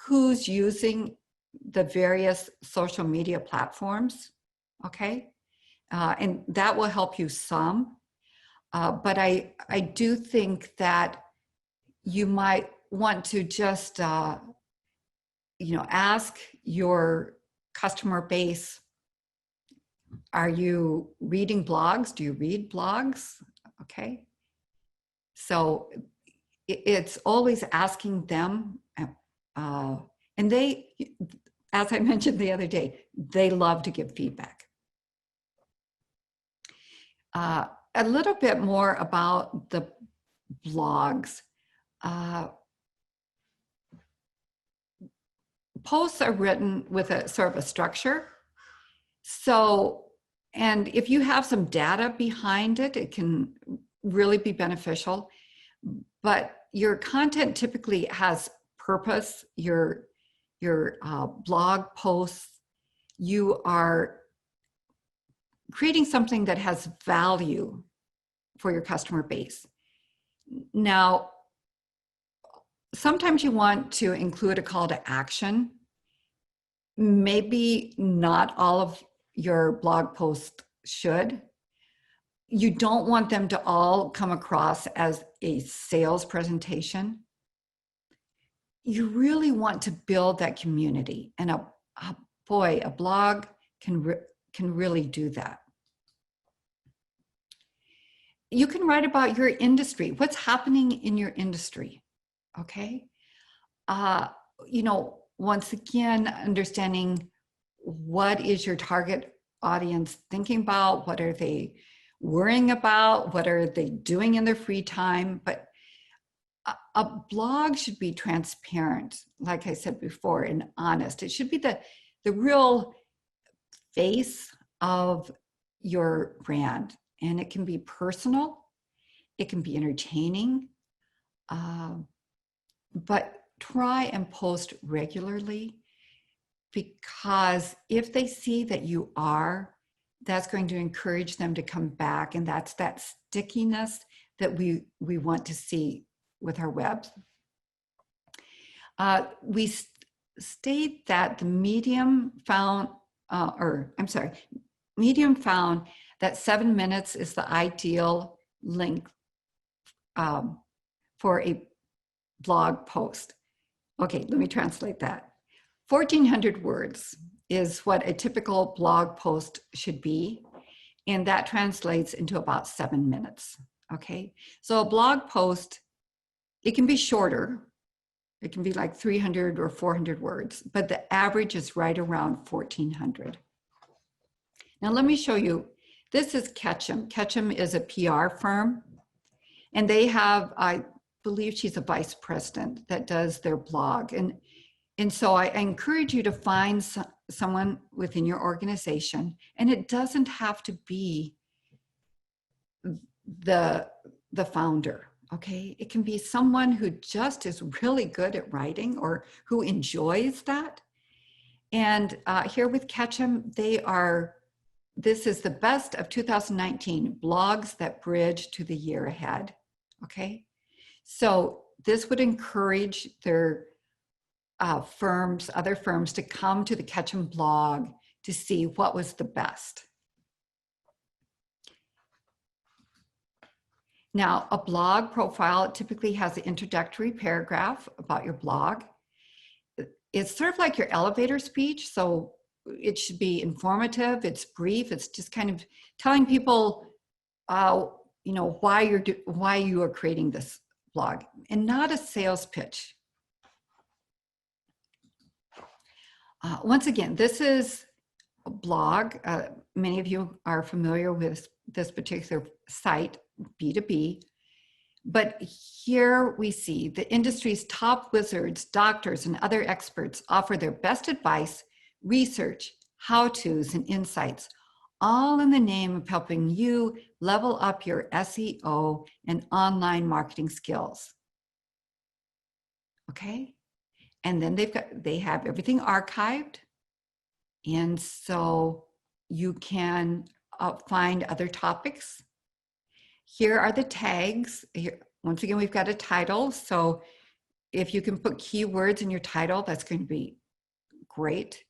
who's using the various social media platforms, okay? And that will help you some. But I do think that you might want to just, ask your customer base, are you reading blogs? Do you read blogs? Okay. So it's always asking them, and they, as I mentioned the other day, they love to give feedback. A little bit more about the blogs. Posts are written with a sort of a structure. So, and if you have some data behind it, it can really be beneficial. But your content typically has purpose. Your blog posts, you are creating something that has value for your customer base. Now, sometimes you want to include a call to action. Maybe not all of your blog posts should. You don't want them to all come across as a sales presentation. You really want to build that community, and a blog can really do that. You can write about your industry, what's happening in your industry, okay? Once again, understanding what is your target audience thinking about, what are they worrying about, what are they doing in their free time. But a blog should be transparent, like I said before, and honest. It should be the real face of your brand. And it can be personal, it can be entertaining, but try and post regularly, because if they see that you are, that's going to encourage them to come back, and that's that stickiness that we want to see with our webs. We state that the Medium found that 7 minutes is the ideal length for a blog post. Okay, let me translate that. 1,400 words is what a typical blog post should be, and that translates into about 7 minutes, okay? So a blog post, it can be shorter. It can be like 300 or 400 words, but the average is right around 1,400. Now let me show you. This is Ketchum. Ketchum is a PR firm, and they have, I believe she's a vice president that does their blog. And so I encourage you to find someone within your organization, and it doesn't have to be the founder, Okay, it can be someone who just is really good at writing or who enjoys that. And here with Ketchum, this is the best of 2019 blogs that bridge to the year ahead. Okay, so this would encourage their other firms to come to the Ketchum blog to see what was the best. Now, a blog profile typically has an introductory paragraph about your blog. It's sort of like your elevator speech, so it should be informative, it's brief, it's just kind of telling people why you are creating this blog, and not a sales pitch. Once again, this is a blog. Many of you are familiar with this particular site, B2B. But here we see the industry's top wizards, doctors, and other experts offer their best advice, research, how-tos, and insights, all in the name of helping you level up your SEO and online marketing skills. Okay? And then they have everything archived. And so you can find other topics. Here are the tags. Here, once again, we've got a title. So if you can put keywords in your title, that's going to be great.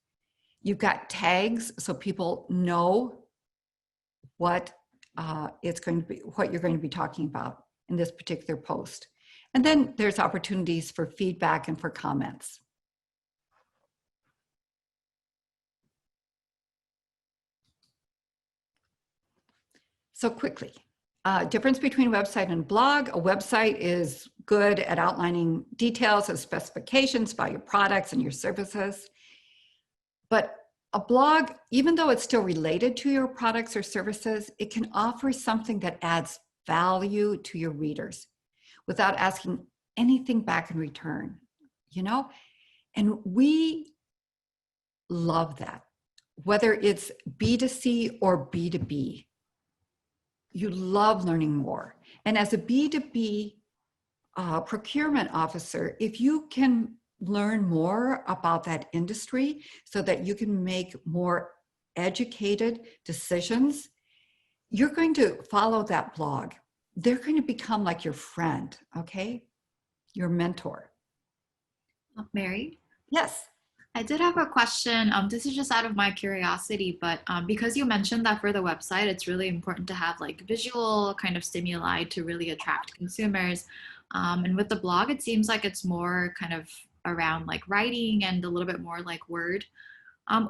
You've got tags so people know what it's going to be, what you're going to be talking about in this particular post. And then there's opportunities for feedback and for comments. So quickly, difference between a website and blog. A website is good at outlining details and specifications about your products and your services. But a blog, even though it's still related to your products or services, it can offer something that adds value to your readers without asking anything back in return, you know? And we love that, whether it's B2C or B2B. You love learning more. And as a B2B procurement officer, if you can learn more about that industry so that you can make more educated decisions, you're going to follow that blog. They're going to become like your friend, okay? Your mentor. Mary? Yes. I did have a question. This is just out of my curiosity, but because you mentioned that for the website, it's really important to have like visual kind of stimuli to really attract consumers. And with the blog, it seems like it's more kind of around like writing and a little bit more like word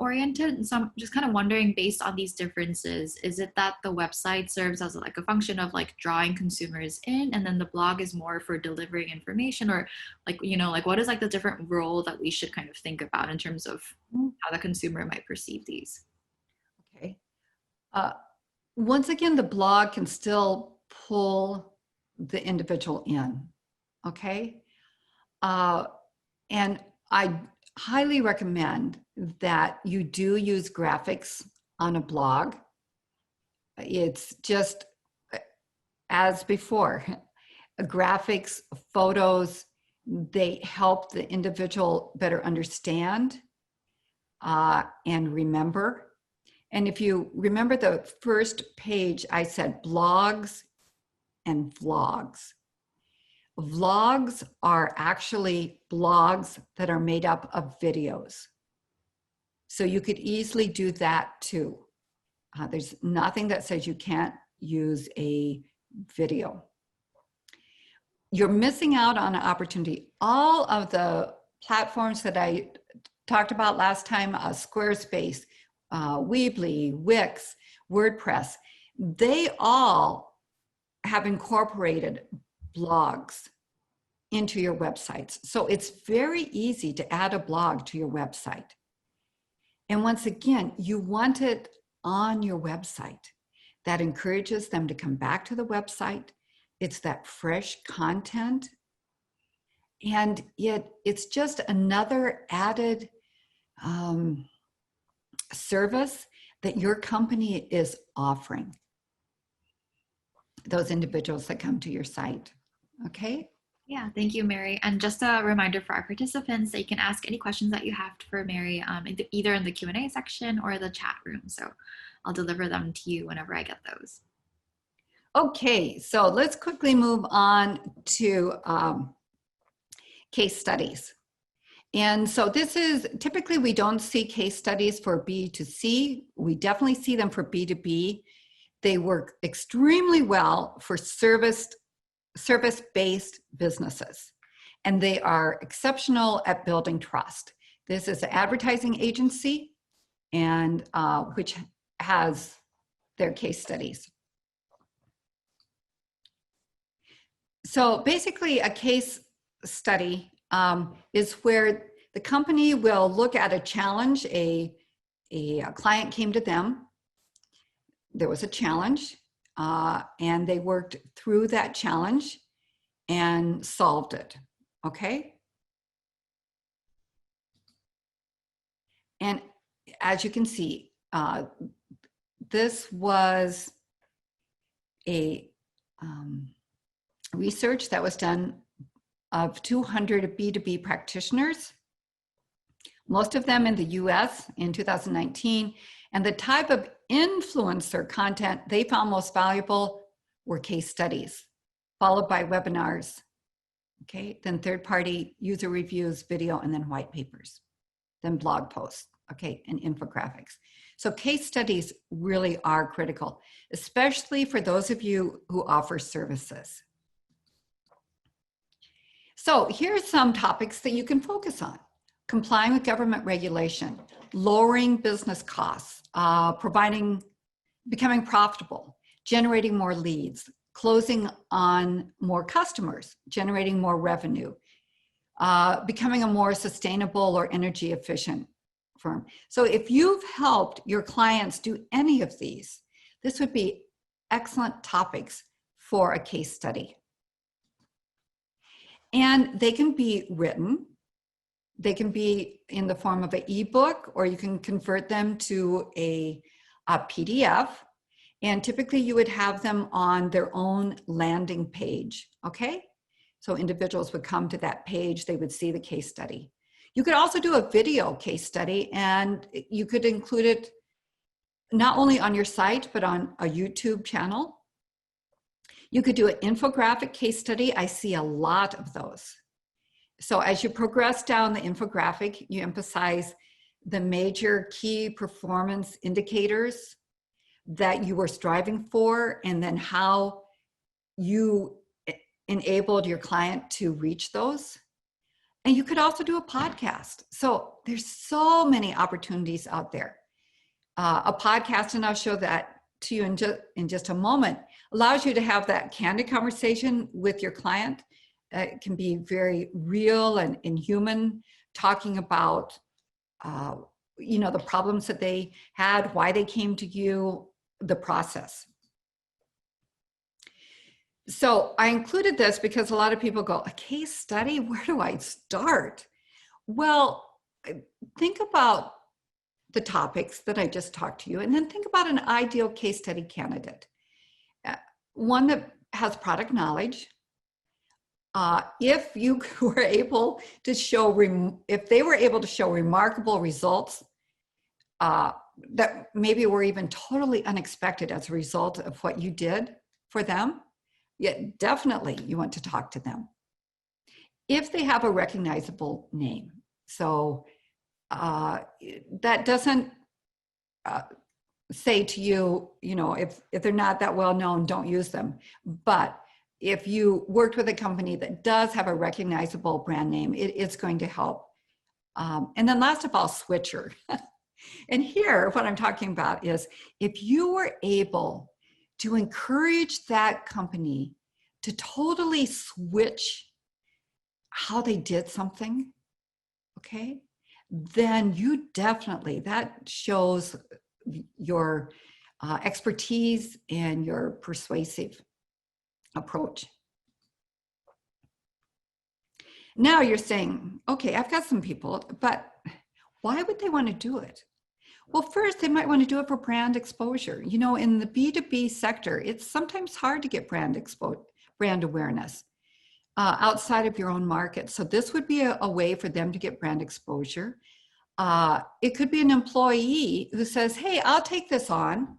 oriented. And so I'm just kind of wondering, based on these differences, is it that the website serves as like a function of like drawing consumers in, and then the blog is more for delivering information, or like, you know, like what is like the different role that we should kind of think about in terms of how the consumer might perceive these? Okay. Once again, the blog can still pull the individual in, okay? And I highly recommend that you do use graphics on a blog. It's just as before, graphics, photos, they help the individual better understand and remember. And if you remember the first page, I said blogs and vlogs. Vlogs are actually blogs that are made up of videos. So you could easily do that too. There's nothing that says you can't use a video. You're missing out on an opportunity. All of the platforms that I talked about last time, Squarespace, Weebly, Wix, WordPress, they all have incorporated blogs into your websites. So it's very easy to add a blog to your website. And once again, you want it on your website. That encourages them to come back to the website. It's that fresh content. And it's just another added service that your company is offering those individuals that come to your site. Okay. Yeah, thank you, Mary. And just a reminder for our participants that you can ask any questions that you have for Mary, either in the Q&A section or the chat room. So I'll deliver them to you whenever I get those. Okay, so let's quickly move on to case studies. And so this is, typically we don't see case studies for B2C. We definitely see them for B2B. They work extremely well for service-based businesses, and they are exceptional at building trust. This is an advertising agency, and which has their case studies. So basically, a case study is where the company will look at a challenge. A client came to them. There was a challenge, and they worked through that challenge and solved it. Okay. And as you can see, this was a research that was done of 200 B2B practitioners, most of them in the US in 2019. And the type of influencer content they found most valuable were case studies, followed by webinars, okay, then third-party user reviews, video, and then white papers, then blog posts, okay, and infographics. So case studies really are critical, especially for those of you who offer services. So here's some topics that you can focus on: complying with government regulation, lowering business costs, becoming profitable, generating more leads, closing on more customers, generating more revenue, becoming a more sustainable or energy efficient firm. So if you've helped your clients do any of these, this would be excellent topics for a case study. And they can be written. They can be in the form of an ebook, or you can convert them to a PDF. And typically you would have them on their own landing page, okay? So individuals would come to that page, they would see the case study. You could also do a video case study, and you could include it not only on your site, but on a YouTube channel. You could do an infographic case study. I see a lot of those. So as you progress down the infographic, you emphasize the major key performance indicators that you were striving for, and then how you enabled your client to reach those. And you could also do a podcast. So there's so many opportunities out there. A podcast, and I'll show that to you in just a moment, allows you to have that candid conversation with your client. It can be very real and human, talking about the problems that they had, why they came to you, the process. So I included this because a lot of people go, a case study, where do I start? Well, think about the topics that I just talked to you, and then think about an ideal case study candidate. One that has product knowledge. If you were able to show, if they were able to show remarkable results that maybe were even totally unexpected as a result of what you did for them, yeah, definitely you want to talk to them. If they have a recognizable name, so that doesn't say to you, if they're not that well known, don't use them. But if you worked with a company that does have a recognizable brand name, it's going to help. And then last of all, switcher. And here, what I'm talking about is if you were able to encourage that company to totally switch how they did something, okay, then you definitely, that shows your expertise and your persuasive approach. Now you're saying, okay, I've got some people, but why would they want to do it? Well, first, they might want to do it for brand exposure. In the B2B sector, it's sometimes hard to get brand awareness. outside of your own market. So this would be a way for them to get brand exposure. It could be an employee who says, hey, I'll take this on,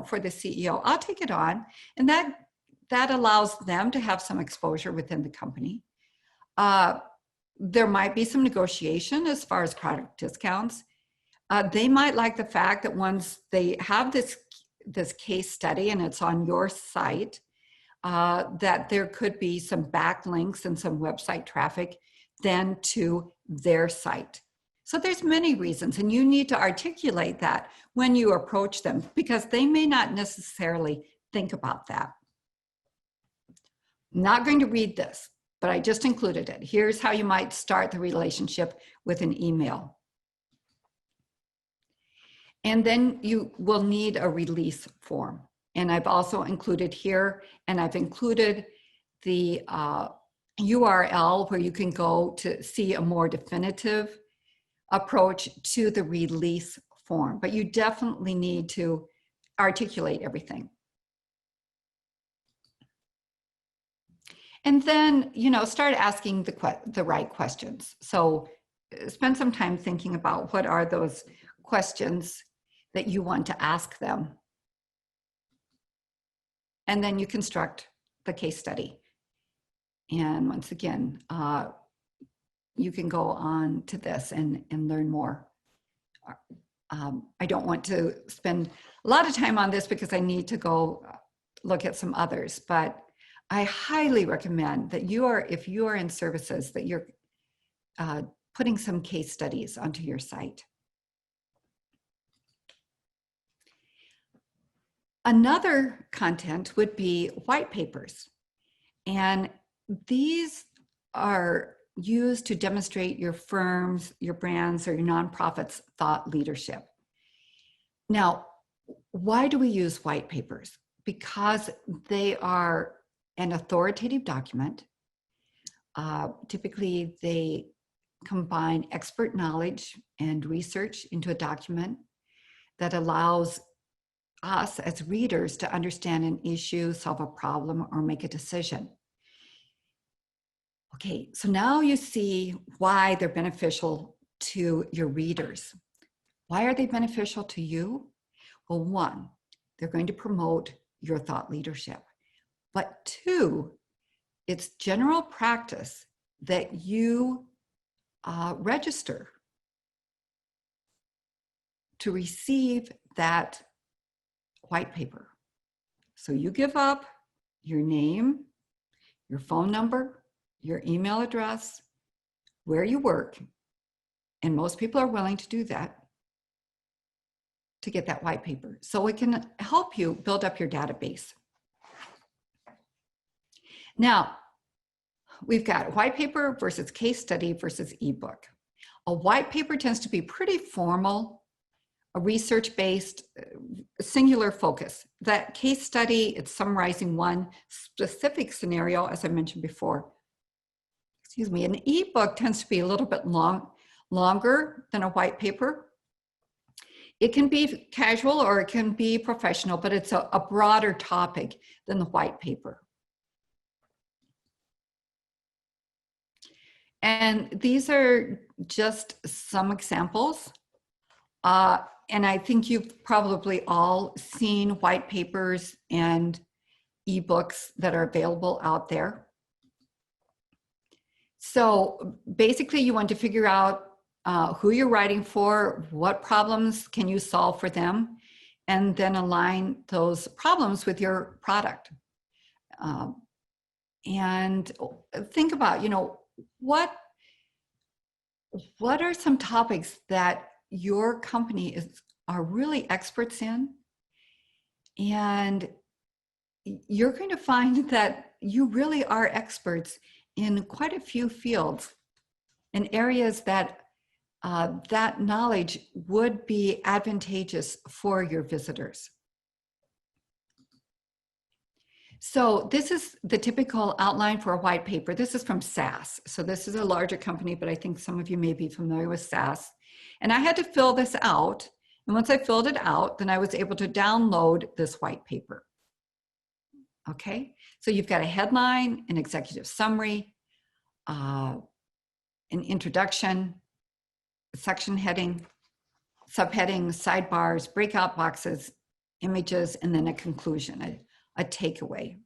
for the CEO, I'll take it on. And that allows them to have some exposure within the company. There might be some negotiation as far as product discounts. They might like the fact that once they have this case study and it's on your site, that there could be some backlinks and some website traffic then to their site. So there's many reasons, and you need to articulate that when you approach them, because they may not necessarily think about that. I'm not going to read this, but I just included it. Here's how you might start the relationship with an email. And then you will need a release form. And I've also included here, and I've included the URL where you can go to see a more definitive approach to the release form. But you definitely need to articulate everything. And then, start asking the right questions. So spend some time thinking about what are those questions that you want to ask them. And then you construct the case study. And once again, you can go on to this and learn more. I don't want to spend a lot of time on this because I need to go look at some others, but I highly recommend that if you are in services, that you're putting some case studies onto your site. Another content would be white papers. And these are used to demonstrate your firm's, your brands, or your nonprofit's thought leadership. Now, why do we use white papers? Because they are an authoritative document. Typically, they combine expert knowledge and research into a document that allows us as readers to understand an issue, solve a problem, or make a decision. Okay, so now you see why they're beneficial to your readers. Why are they beneficial to you? Well, one, they're going to promote your thought leadership. But two, it's general practice that you register to receive that white paper. So you give up your name, your phone number, your email address, where you work, and most people are willing to do that to get that white paper. So it can help you build up your database. Now, we've got white paper versus case study versus ebook. A white paper tends to be pretty formal, a research-based, singular focus. That case study, it's summarizing one specific scenario, as I mentioned before. Excuse me, an ebook tends to be a little bit longer than a white paper. It can be casual or it can be professional, but it's a broader topic than the white paper. And these are just some examples. And I think you've probably all seen white papers and ebooks that are available out there. So basically you want to figure out who you're writing for, what problems can you solve for them, and then align those problems with your product. And think about, what are some topics that your company are really experts in? And you're going to find that you really are experts in quite a few fields and areas that that knowledge would be advantageous for your visitors. So this is the typical outline for a white paper. This is from SAS. So this is a larger company, but I think some of you may be familiar with SAS. And I had to fill this out. And once I filled it out, then I was able to download this white paper. Okay, so you've got a headline, an executive summary, an introduction, section heading, subheadings, sidebars, breakout boxes, images, and then a conclusion, a takeaway.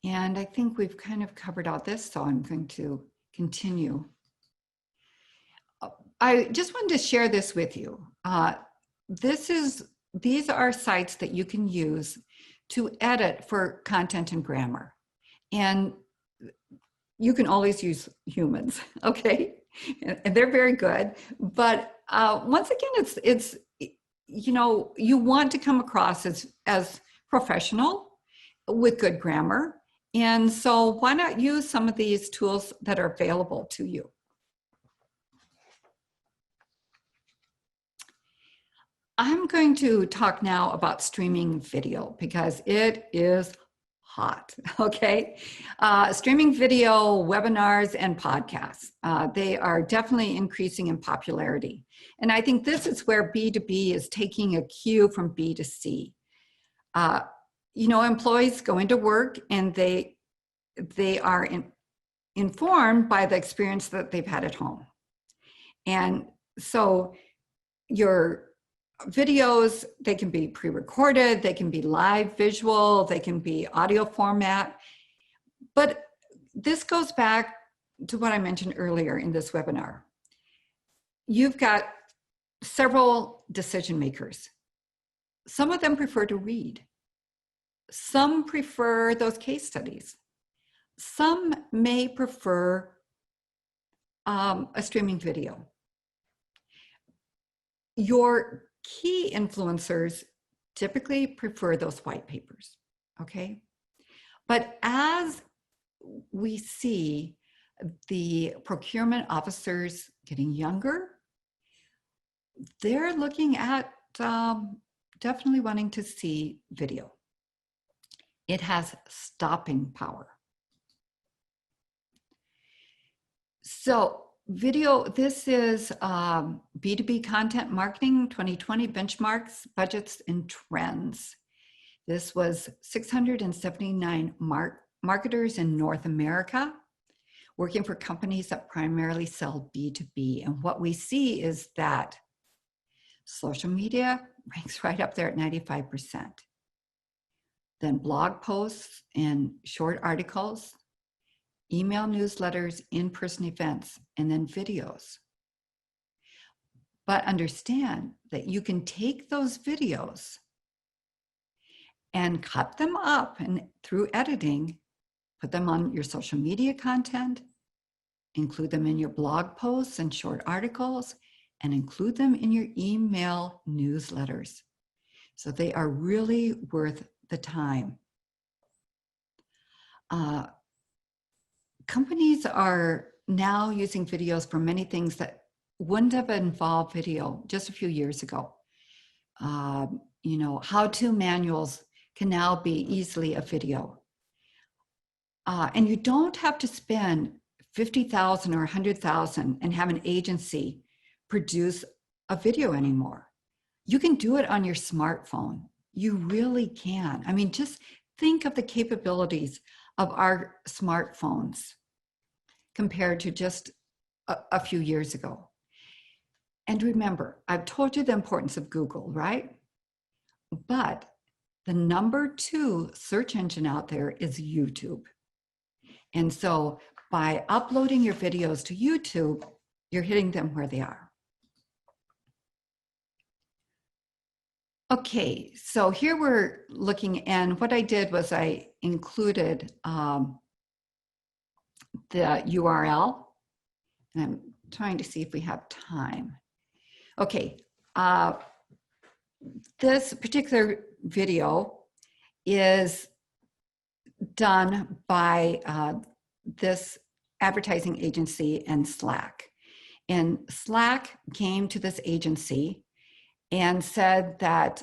And I think we've kind of covered all this, so I'm going to continue. I just wanted to share this with you. These are sites that you can use to edit for content and grammar. And you can always use humans, okay? And they're very good. But once again, it's you know, you want to come across as professional with good grammar. And so why not use some of these tools that are available to you? I'm going to talk now about streaming video because it is hot, okay? Streaming video, webinars, and podcasts. They are definitely increasing in popularity. And I think this is where B2B is taking a cue from B2C. You know, employees go into work and they are informed by the experience that they've had at home. And so your videos, they can be pre-recorded, they can be live visual, they can be audio format. But this goes back to what I mentioned earlier in this webinar. You've got several decision makers. Some of them prefer to read. Some prefer those case studies. Some may prefer a streaming video. Your key influencers typically prefer those white papers, okay? But as we see the procurement officers getting younger, they're looking at definitely wanting to see video. It has stopping power. So video, this is B2B Content Marketing 2020 Benchmarks, Budgets, and Trends. This was 679 marketers in North America working for companies that primarily sell B2B. And what we see is that social media ranks right up there at 95%. Then blog posts and short articles, email newsletters, in-person events, and then videos. But understand that you can take those videos and cut them up and through editing, put them on your social media content, include them in your blog posts and short articles, and include them in your email newsletters. So they are really worth the time. Companies are now using videos for many things that wouldn't have involved video just a few years ago. You know, how-to manuals can now be easily a video. And you don't have to spend $50,000 or $100,000 and have an agency produce a video anymore. You can do it on your smartphone. You really can. I mean, just think of the capabilities of our smartphones compared to just a few years ago. And remember, I've told you the importance of Google, right? But the #2 search engine out there is YouTube. And so by uploading your videos to YouTube, you're hitting them where they are. Okay, so here we're looking, and what I did was I included the URL, and I'm trying to see if we have time. Okay, this particular video is done by this advertising agency and Slack. And Slack came to this agency and said that,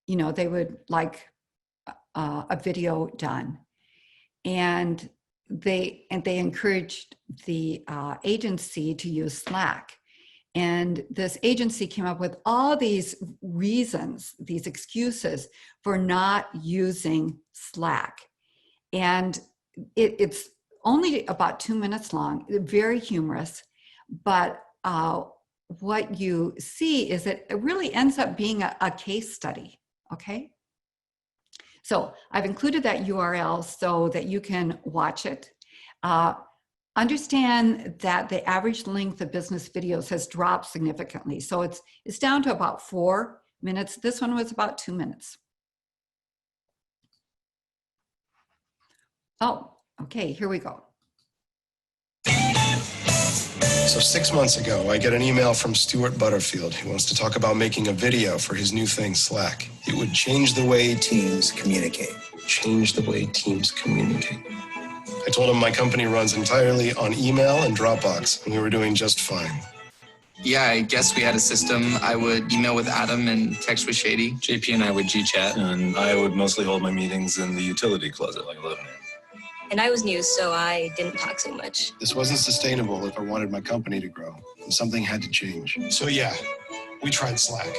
you know, they would like a video done. And they encouraged the agency to use Slack. And this agency came up with all these reasons, these excuses for not using Slack. And it's only about 2 minutes long, very humorous, but what you see is that it really ends up being a case study, okay? So I've included that URL so that you can watch it. Understand that the average length of business videos has dropped significantly. So it's down to about 4 minutes. This one was about 2 minutes. Oh, okay, here we go. So 6 months ago, I get an email from Stuart Butterfield who wants to talk about making a video for his new thing, Slack. It would change the way teams communicate. Change the way teams communicate. I told him my company runs entirely on email and Dropbox, and we were doing just fine. Yeah, I guess we had a system. I would email with Adam and text with Shady. JP and I would G-chat, and I would mostly hold my meetings in the utility closet like 11 a.m. And I was new, so I didn't talk so much. This wasn't sustainable if I wanted my company to grow, and something had to change. So yeah, we tried Slack.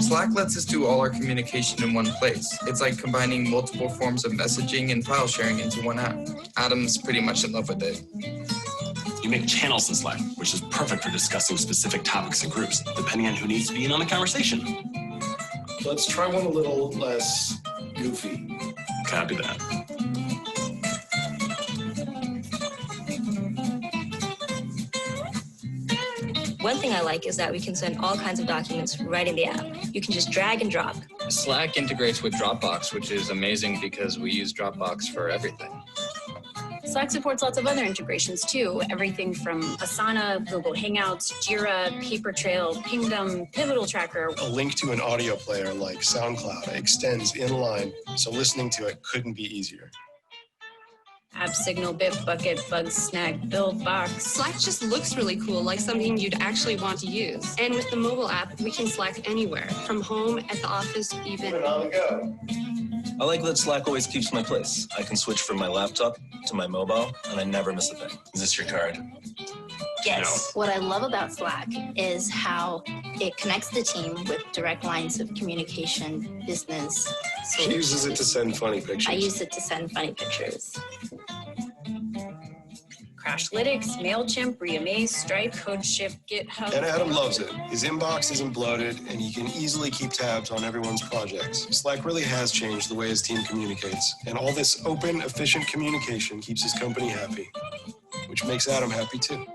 Slack lets us do all our communication in one place. It's like combining multiple forms of messaging and file sharing into one app. Adam's pretty much in love with it. You make channels in Slack, which is perfect for discussing specific topics and groups, depending on who needs to be in on the conversation. Let's try one a little less goofy. Copy that. One thing I like is that we can send all kinds of documents right in the app. You can just drag and drop. Slack integrates with Dropbox, which is amazing because we use Dropbox for everything. Slack supports lots of other integrations too. Everything from Asana, Google Hangouts, Jira, Papertrail, Pingdom, Pivotal Tracker. A link to an audio player like SoundCloud extends inline, so listening to it couldn't be easier. AppSignal, Bitbucket, Bugsnag, BuildBox. Slack just looks really cool, like something you'd actually want to use. And with the mobile app, we can Slack anywhere, from home, at the office, even. On the go. I like that Slack always keeps my place. I can switch from my laptop to my mobile, and I never miss a thing. Is this your card? Yes. What I love about Slack is how it connects the team with direct lines of communication, business. She uses it to send funny pictures. I use it to send funny pictures. Crashlytics, MailChimp, Reamaze, Stripe, CodeShip, GitHub. And Adam loves it. His inbox isn't bloated, and he can easily keep tabs on everyone's projects. Slack really has changed the way his team communicates, and all this open, efficient communication keeps his company happy, which makes Adam happy too.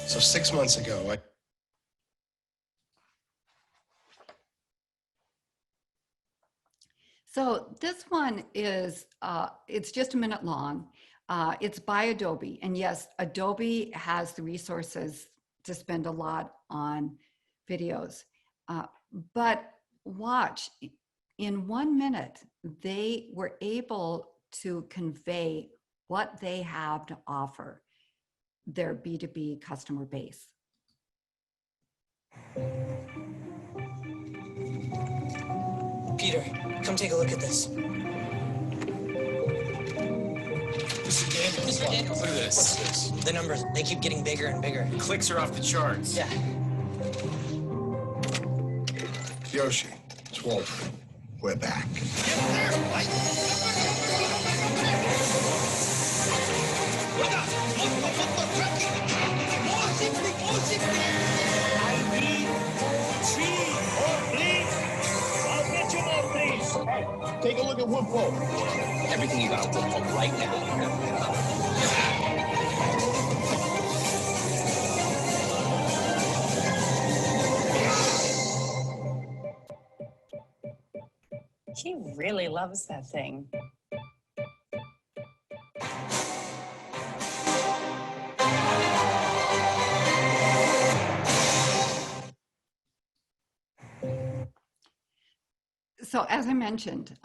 So 6 months ago, So this one is, it's just a minute long. It's by Adobe. And yes, Adobe has the resources to spend a lot on videos. But watch, in 1 minute, they were able to convey what they have to offer their B2B customer base. Peter, come take a look at this. Mr. Daniels. Mr. Daniels. Look at this. What's this? The numbers, they keep getting bigger and bigger. The clicks are off the charts. Yeah. Yoshi, it's Walter. We're back. Take a look at Woodpole. Everything you got to Woodpole right now. He really loves that thing. So as I mentioned,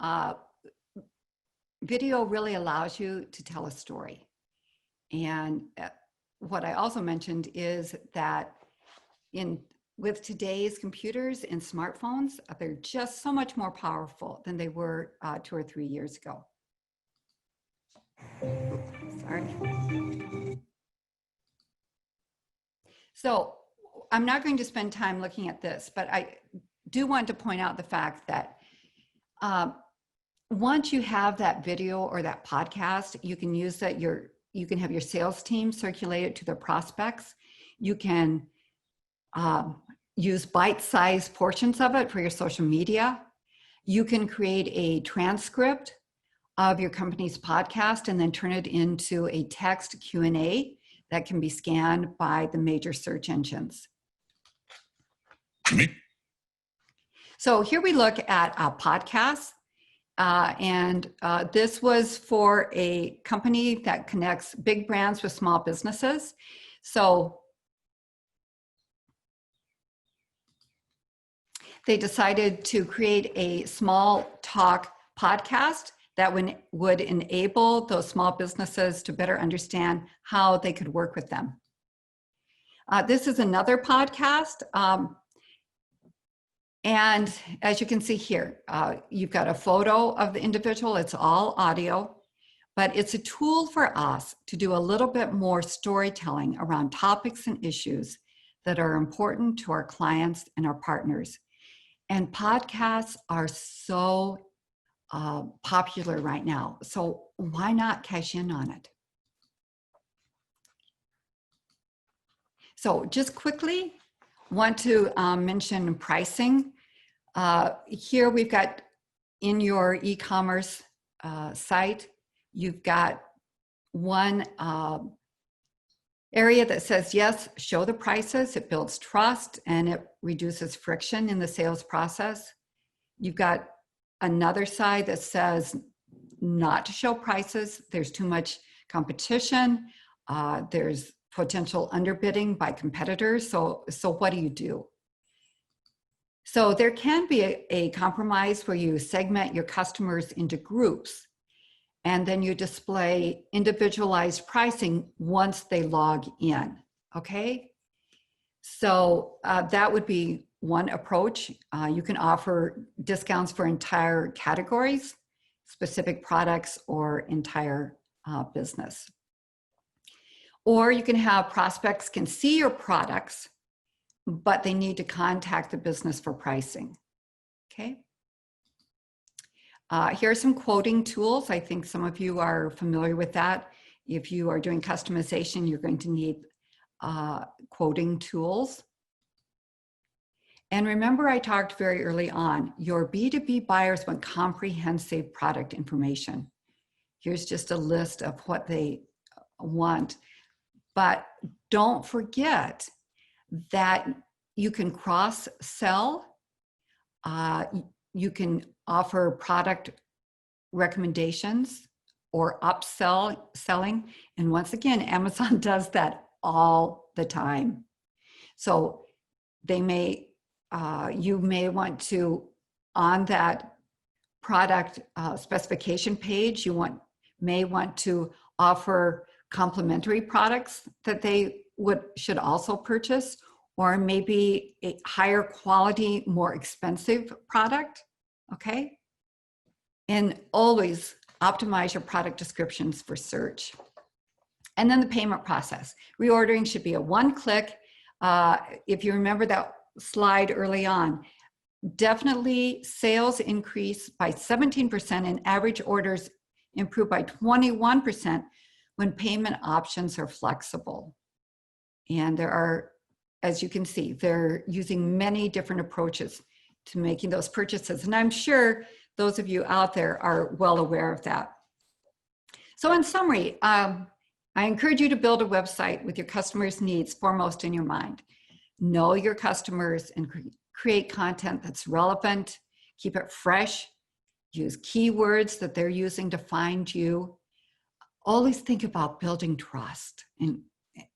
video really allows you to tell a story. And what I also mentioned is that with today's computers and smartphones, they're just so much more powerful than they were 2 or 3 years ago. Sorry. So I'm not going to spend time looking at this, but I do want to point out the fact that once you have that video or that podcast, you can use that. You can have your sales team circulate it to their prospects. You can use bite-sized portions of it for your social media. You can create a transcript of your company's podcast and then turn it into a text Q&A that can be scanned by the major search engines. So here we look at podcasts. This was for a company that connects big brands with small businesses. So they decided to create a small talk podcast that would enable those small businesses to better understand how they could work with them. This is another podcast. And as you can see here, you've got a photo of the individual. It's all audio, but it's a tool for us to do a little bit more storytelling around topics and issues that are important to our clients and our partners. And podcasts are so popular right now. So why not cash in on it? So just quickly, want to mention pricing. Here we've got in your e-commerce site, you've got one area that says, yes, show the prices. It builds trust and it reduces friction in the sales process. You've got another side that says not to show prices. There's too much competition. There's potential underbidding by competitors. So what do you do? So there can be a compromise where you segment your customers into groups and then you display individualized pricing once they log in, okay? So that would be one approach. You can offer discounts for entire categories, specific products, or entire business. Or you can have prospects can see your products, but they need to contact the business for pricing, okay? Here are some quoting tools. I think some of you are familiar with that. If you are doing customization, you're going to need quoting tools. And remember, I talked very early on, your B2B buyers want comprehensive product information. Here's just a list of what they want. But don't forget that you can cross-sell. You can offer product recommendations or selling. And once again, Amazon does that all the time. So they may, you may want to, on that product specification page, you may want to offer complementary products that they should also purchase, or maybe a higher quality, more expensive product, okay? And always optimize your product descriptions for search. And then the payment process. Reordering should be a one-click. If you remember that slide early on, definitely sales increase by 17% and average orders improve by 21% when payment options are flexible. And there are, as you can see, they're using many different approaches to making those purchases. And I'm sure those of you out there are well aware of that. So in summary, I encourage you to build a website with your customers' needs foremost in your mind. Know your customers and create content that's relevant, keep it fresh, use keywords that they're using to find you. Always think about building trust and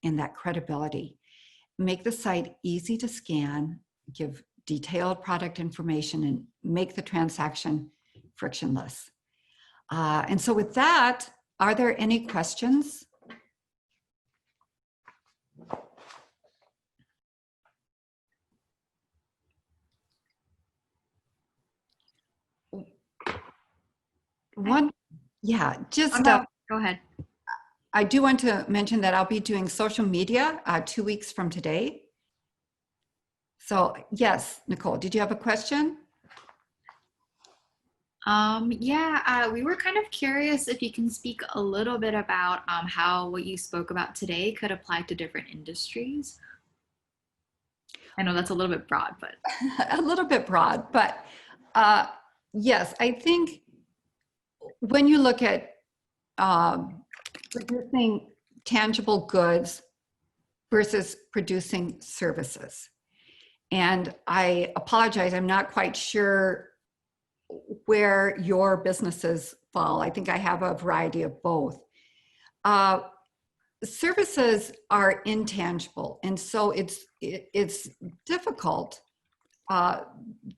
that credibility. Make the site easy to scan, give detailed product information, and make the transaction frictionless. And so with that, are there any questions? One, yeah, just go ahead. I do want to mention that I'll be doing social media 2 weeks from today. So yes, Nicole, did you have a question? We were kind of curious if you can speak a little bit about how what you spoke about today could apply to different industries. I know that's a little bit broad, but A little bit broad, but yes, I think when you look at producing tangible goods versus producing services, and I apologize, I'm not quite sure where your businesses fall. I think I have a variety of both. Services are intangible, and so it's difficult.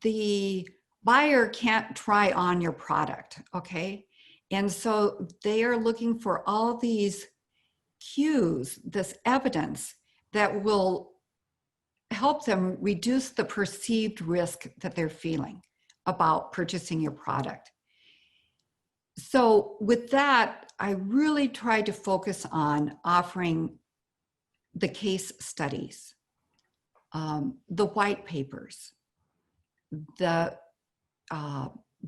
The buyer can't try on your product, okay? And so they are looking for all these cues, this evidence that will help them reduce the perceived risk that they're feeling about purchasing your product. So with that, I really try to focus on offering the case studies, the white papers, the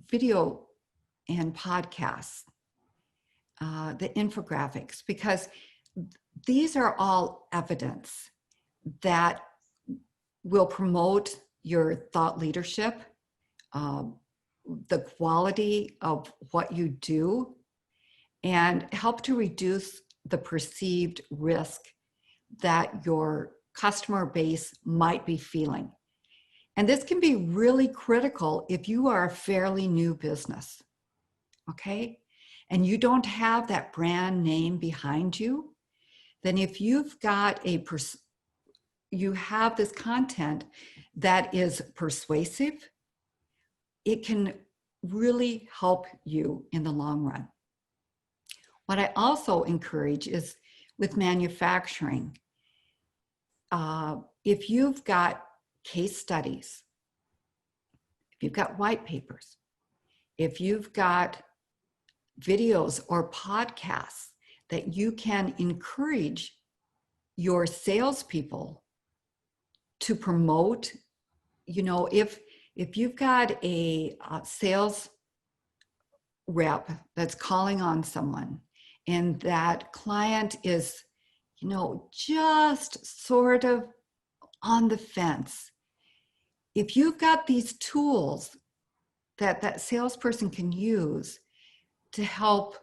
video and podcasts, the infographics, because these are all evidence that will promote your thought leadership, the quality of what you do, and help to reduce the perceived risk that your customer base might be feeling. And this can be really critical if you are a fairly new business, okay? And you don't have that brand name behind you, then if you've got you have this content that is persuasive, it can really help you in the long run. What I also encourage is with manufacturing, if you've got case studies, if you've got white papers, if you've got videos or podcasts that you can encourage your salespeople to promote, you know, if you've got a sales rep that's calling on someone and that client is, you know, just sort of on the fence, if you've got these tools that salesperson can use to help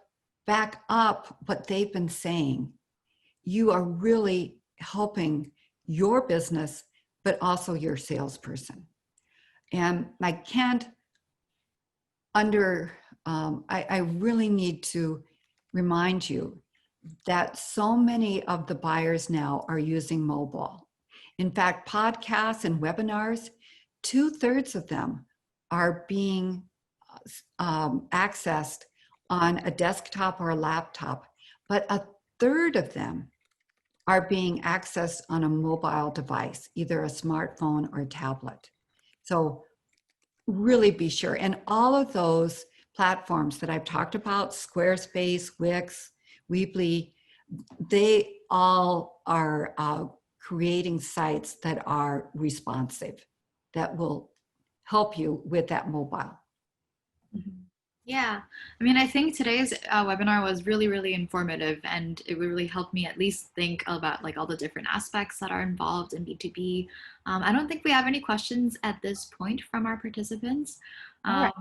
back up what they've been saying, you are really helping your business, but also your salesperson. And I can't I really need to remind you that so many of the buyers now are using mobile. In fact, podcasts and webinars, 2/3 of them are being accessed on a desktop or a laptop, but 1/3 of them are being accessed on a mobile device, either a smartphone or a tablet. So really be sure. And all of those platforms that I've talked about, Squarespace, Wix, Weebly, they all are creating sites that are responsive, that will help you with that mobile. Mm-hmm. Yeah, I mean, I think today's webinar was really, really informative, and it really helped me at least think about like all the different aspects that are involved in B2B. I don't think we have any questions at this point from our participants. Right.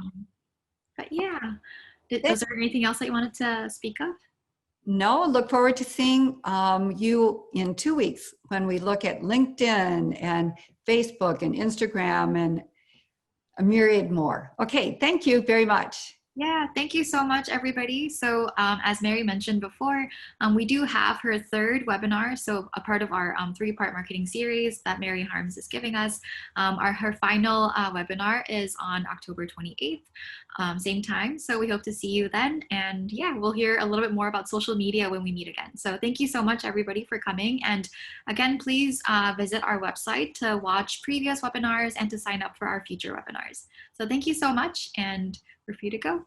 But yeah, was there anything else that you wanted to speak of? No, look forward to seeing you in 2 weeks when we look at LinkedIn and Facebook and Instagram and a myriad more. Okay, thank you very much. Yeah, thank you so much, everybody. So as Mary mentioned before, we do have her 3rd webinar. So a part of our 3-part marketing series that Mary Harms is giving us. Her final webinar is on October 28th, same time. So we hope to see you then. And yeah, we'll hear a little bit more about social media when we meet again. So thank you so much, everybody, for coming. And again, please visit our website to watch previous webinars and to sign up for our future webinars. So thank you so much, and we're free to go.